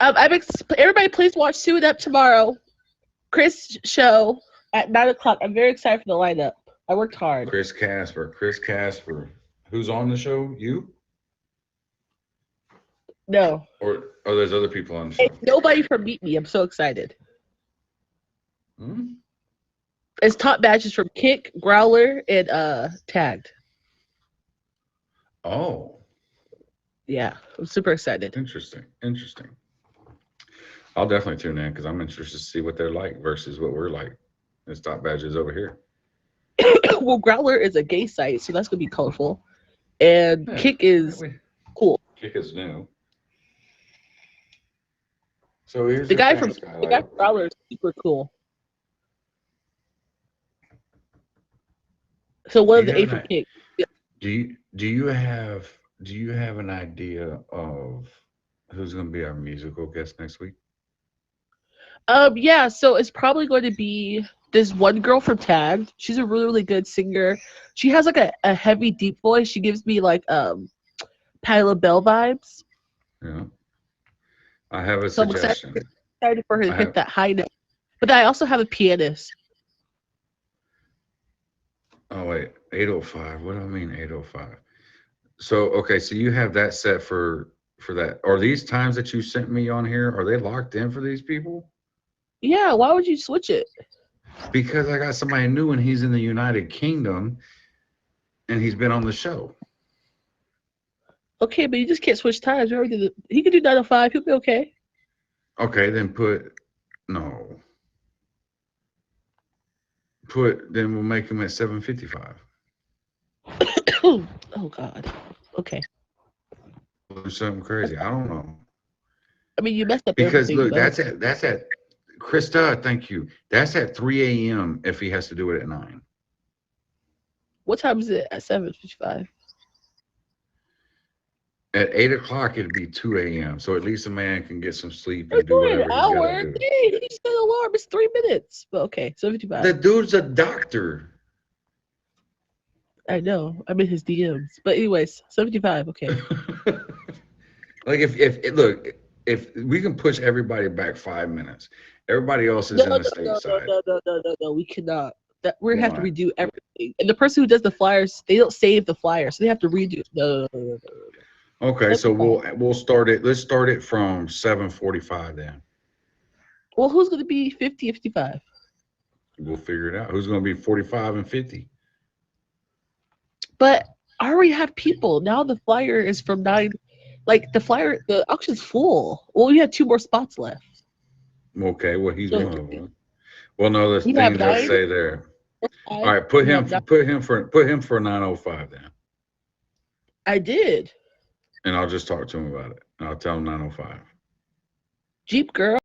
Everybody, please watch Suit Up tomorrow. Chris show at 9:00. I'm very excited for the lineup. I worked hard. Chris Casper. Who's on the show? You? No, Or there's other people on the show? it's nobody from Meet Me. I'm so excited. Hmm? It's top badges from Kick, Growler, and Tagged. Oh, Yeah, I'm super excited. interesting. I'll definitely tune in because I'm interested to see what they're like versus what we're like. It's top badges over here. Well, Growler is a gay site, so that's gonna be colorful. And Yeah, Kick is cool. Kick is new. So here's The guy thing, from Growler is super cool. So one of the Do you eight have from Kick. Do you have an idea of who's going to be our musical guest next week? Yeah, so it's probably going to be this one girl from Tagged. She's a really, really good singer. She has like a heavy, deep voice. She gives me like Patti LaBelle vibes. Yeah. I have a So I'm suggestion. excited for her to I hit have- that high note. But I also have a pianist. Oh wait, 805. What do I mean 805? So okay, so you have that set for that. Are these times that you sent me on here, are they locked in for these people? Yeah, why would you switch it? Because I got somebody new and he's in the United Kingdom and he's been on the show. Okay, but you just can't switch times. We already did it. He could do 9 to 5. He'll be okay. Okay, then then we'll make him at 7:55. Oh God. Okay. Or something crazy. I don't know. I mean, you messed up Because everything. look, but that's at Krista, thank you. That's at 3 a.m. if he has to do it at 9. what time is it at 7:55? At 8 o'clock it'd be 2 a.m. So at least a man can get some sleep We're and do doing whatever an he's hour. gotta do. Dang, he set an alarm. It's 3 minutes. But okay, 7:55. The dude's a doctor. I know. I'm in his DMs. But anyways, 7:55. Okay. Like if we can push everybody back 5 minutes, everybody else is in the stateside. No. We cannot. That we have to Why? redo everything. And the person who does the flyers, they don't save the flyers, so they have to redo. No. Okay, so we'll start it. Let's start it from 7:45 then. Well, who's going to be 50, 55? We'll figure it out. Who's going to be 45 and 50? But I already have people. Now the flyer is from 9. Like the auction's full. Well, we have 2 more spots left. Okay, well he's So- one of them. Well, no, there's You have things I 9? say there. All right, put him for 9:05 then, I did. and I'll just talk to him about it. And I'll tell him 9:05. Jeep girl.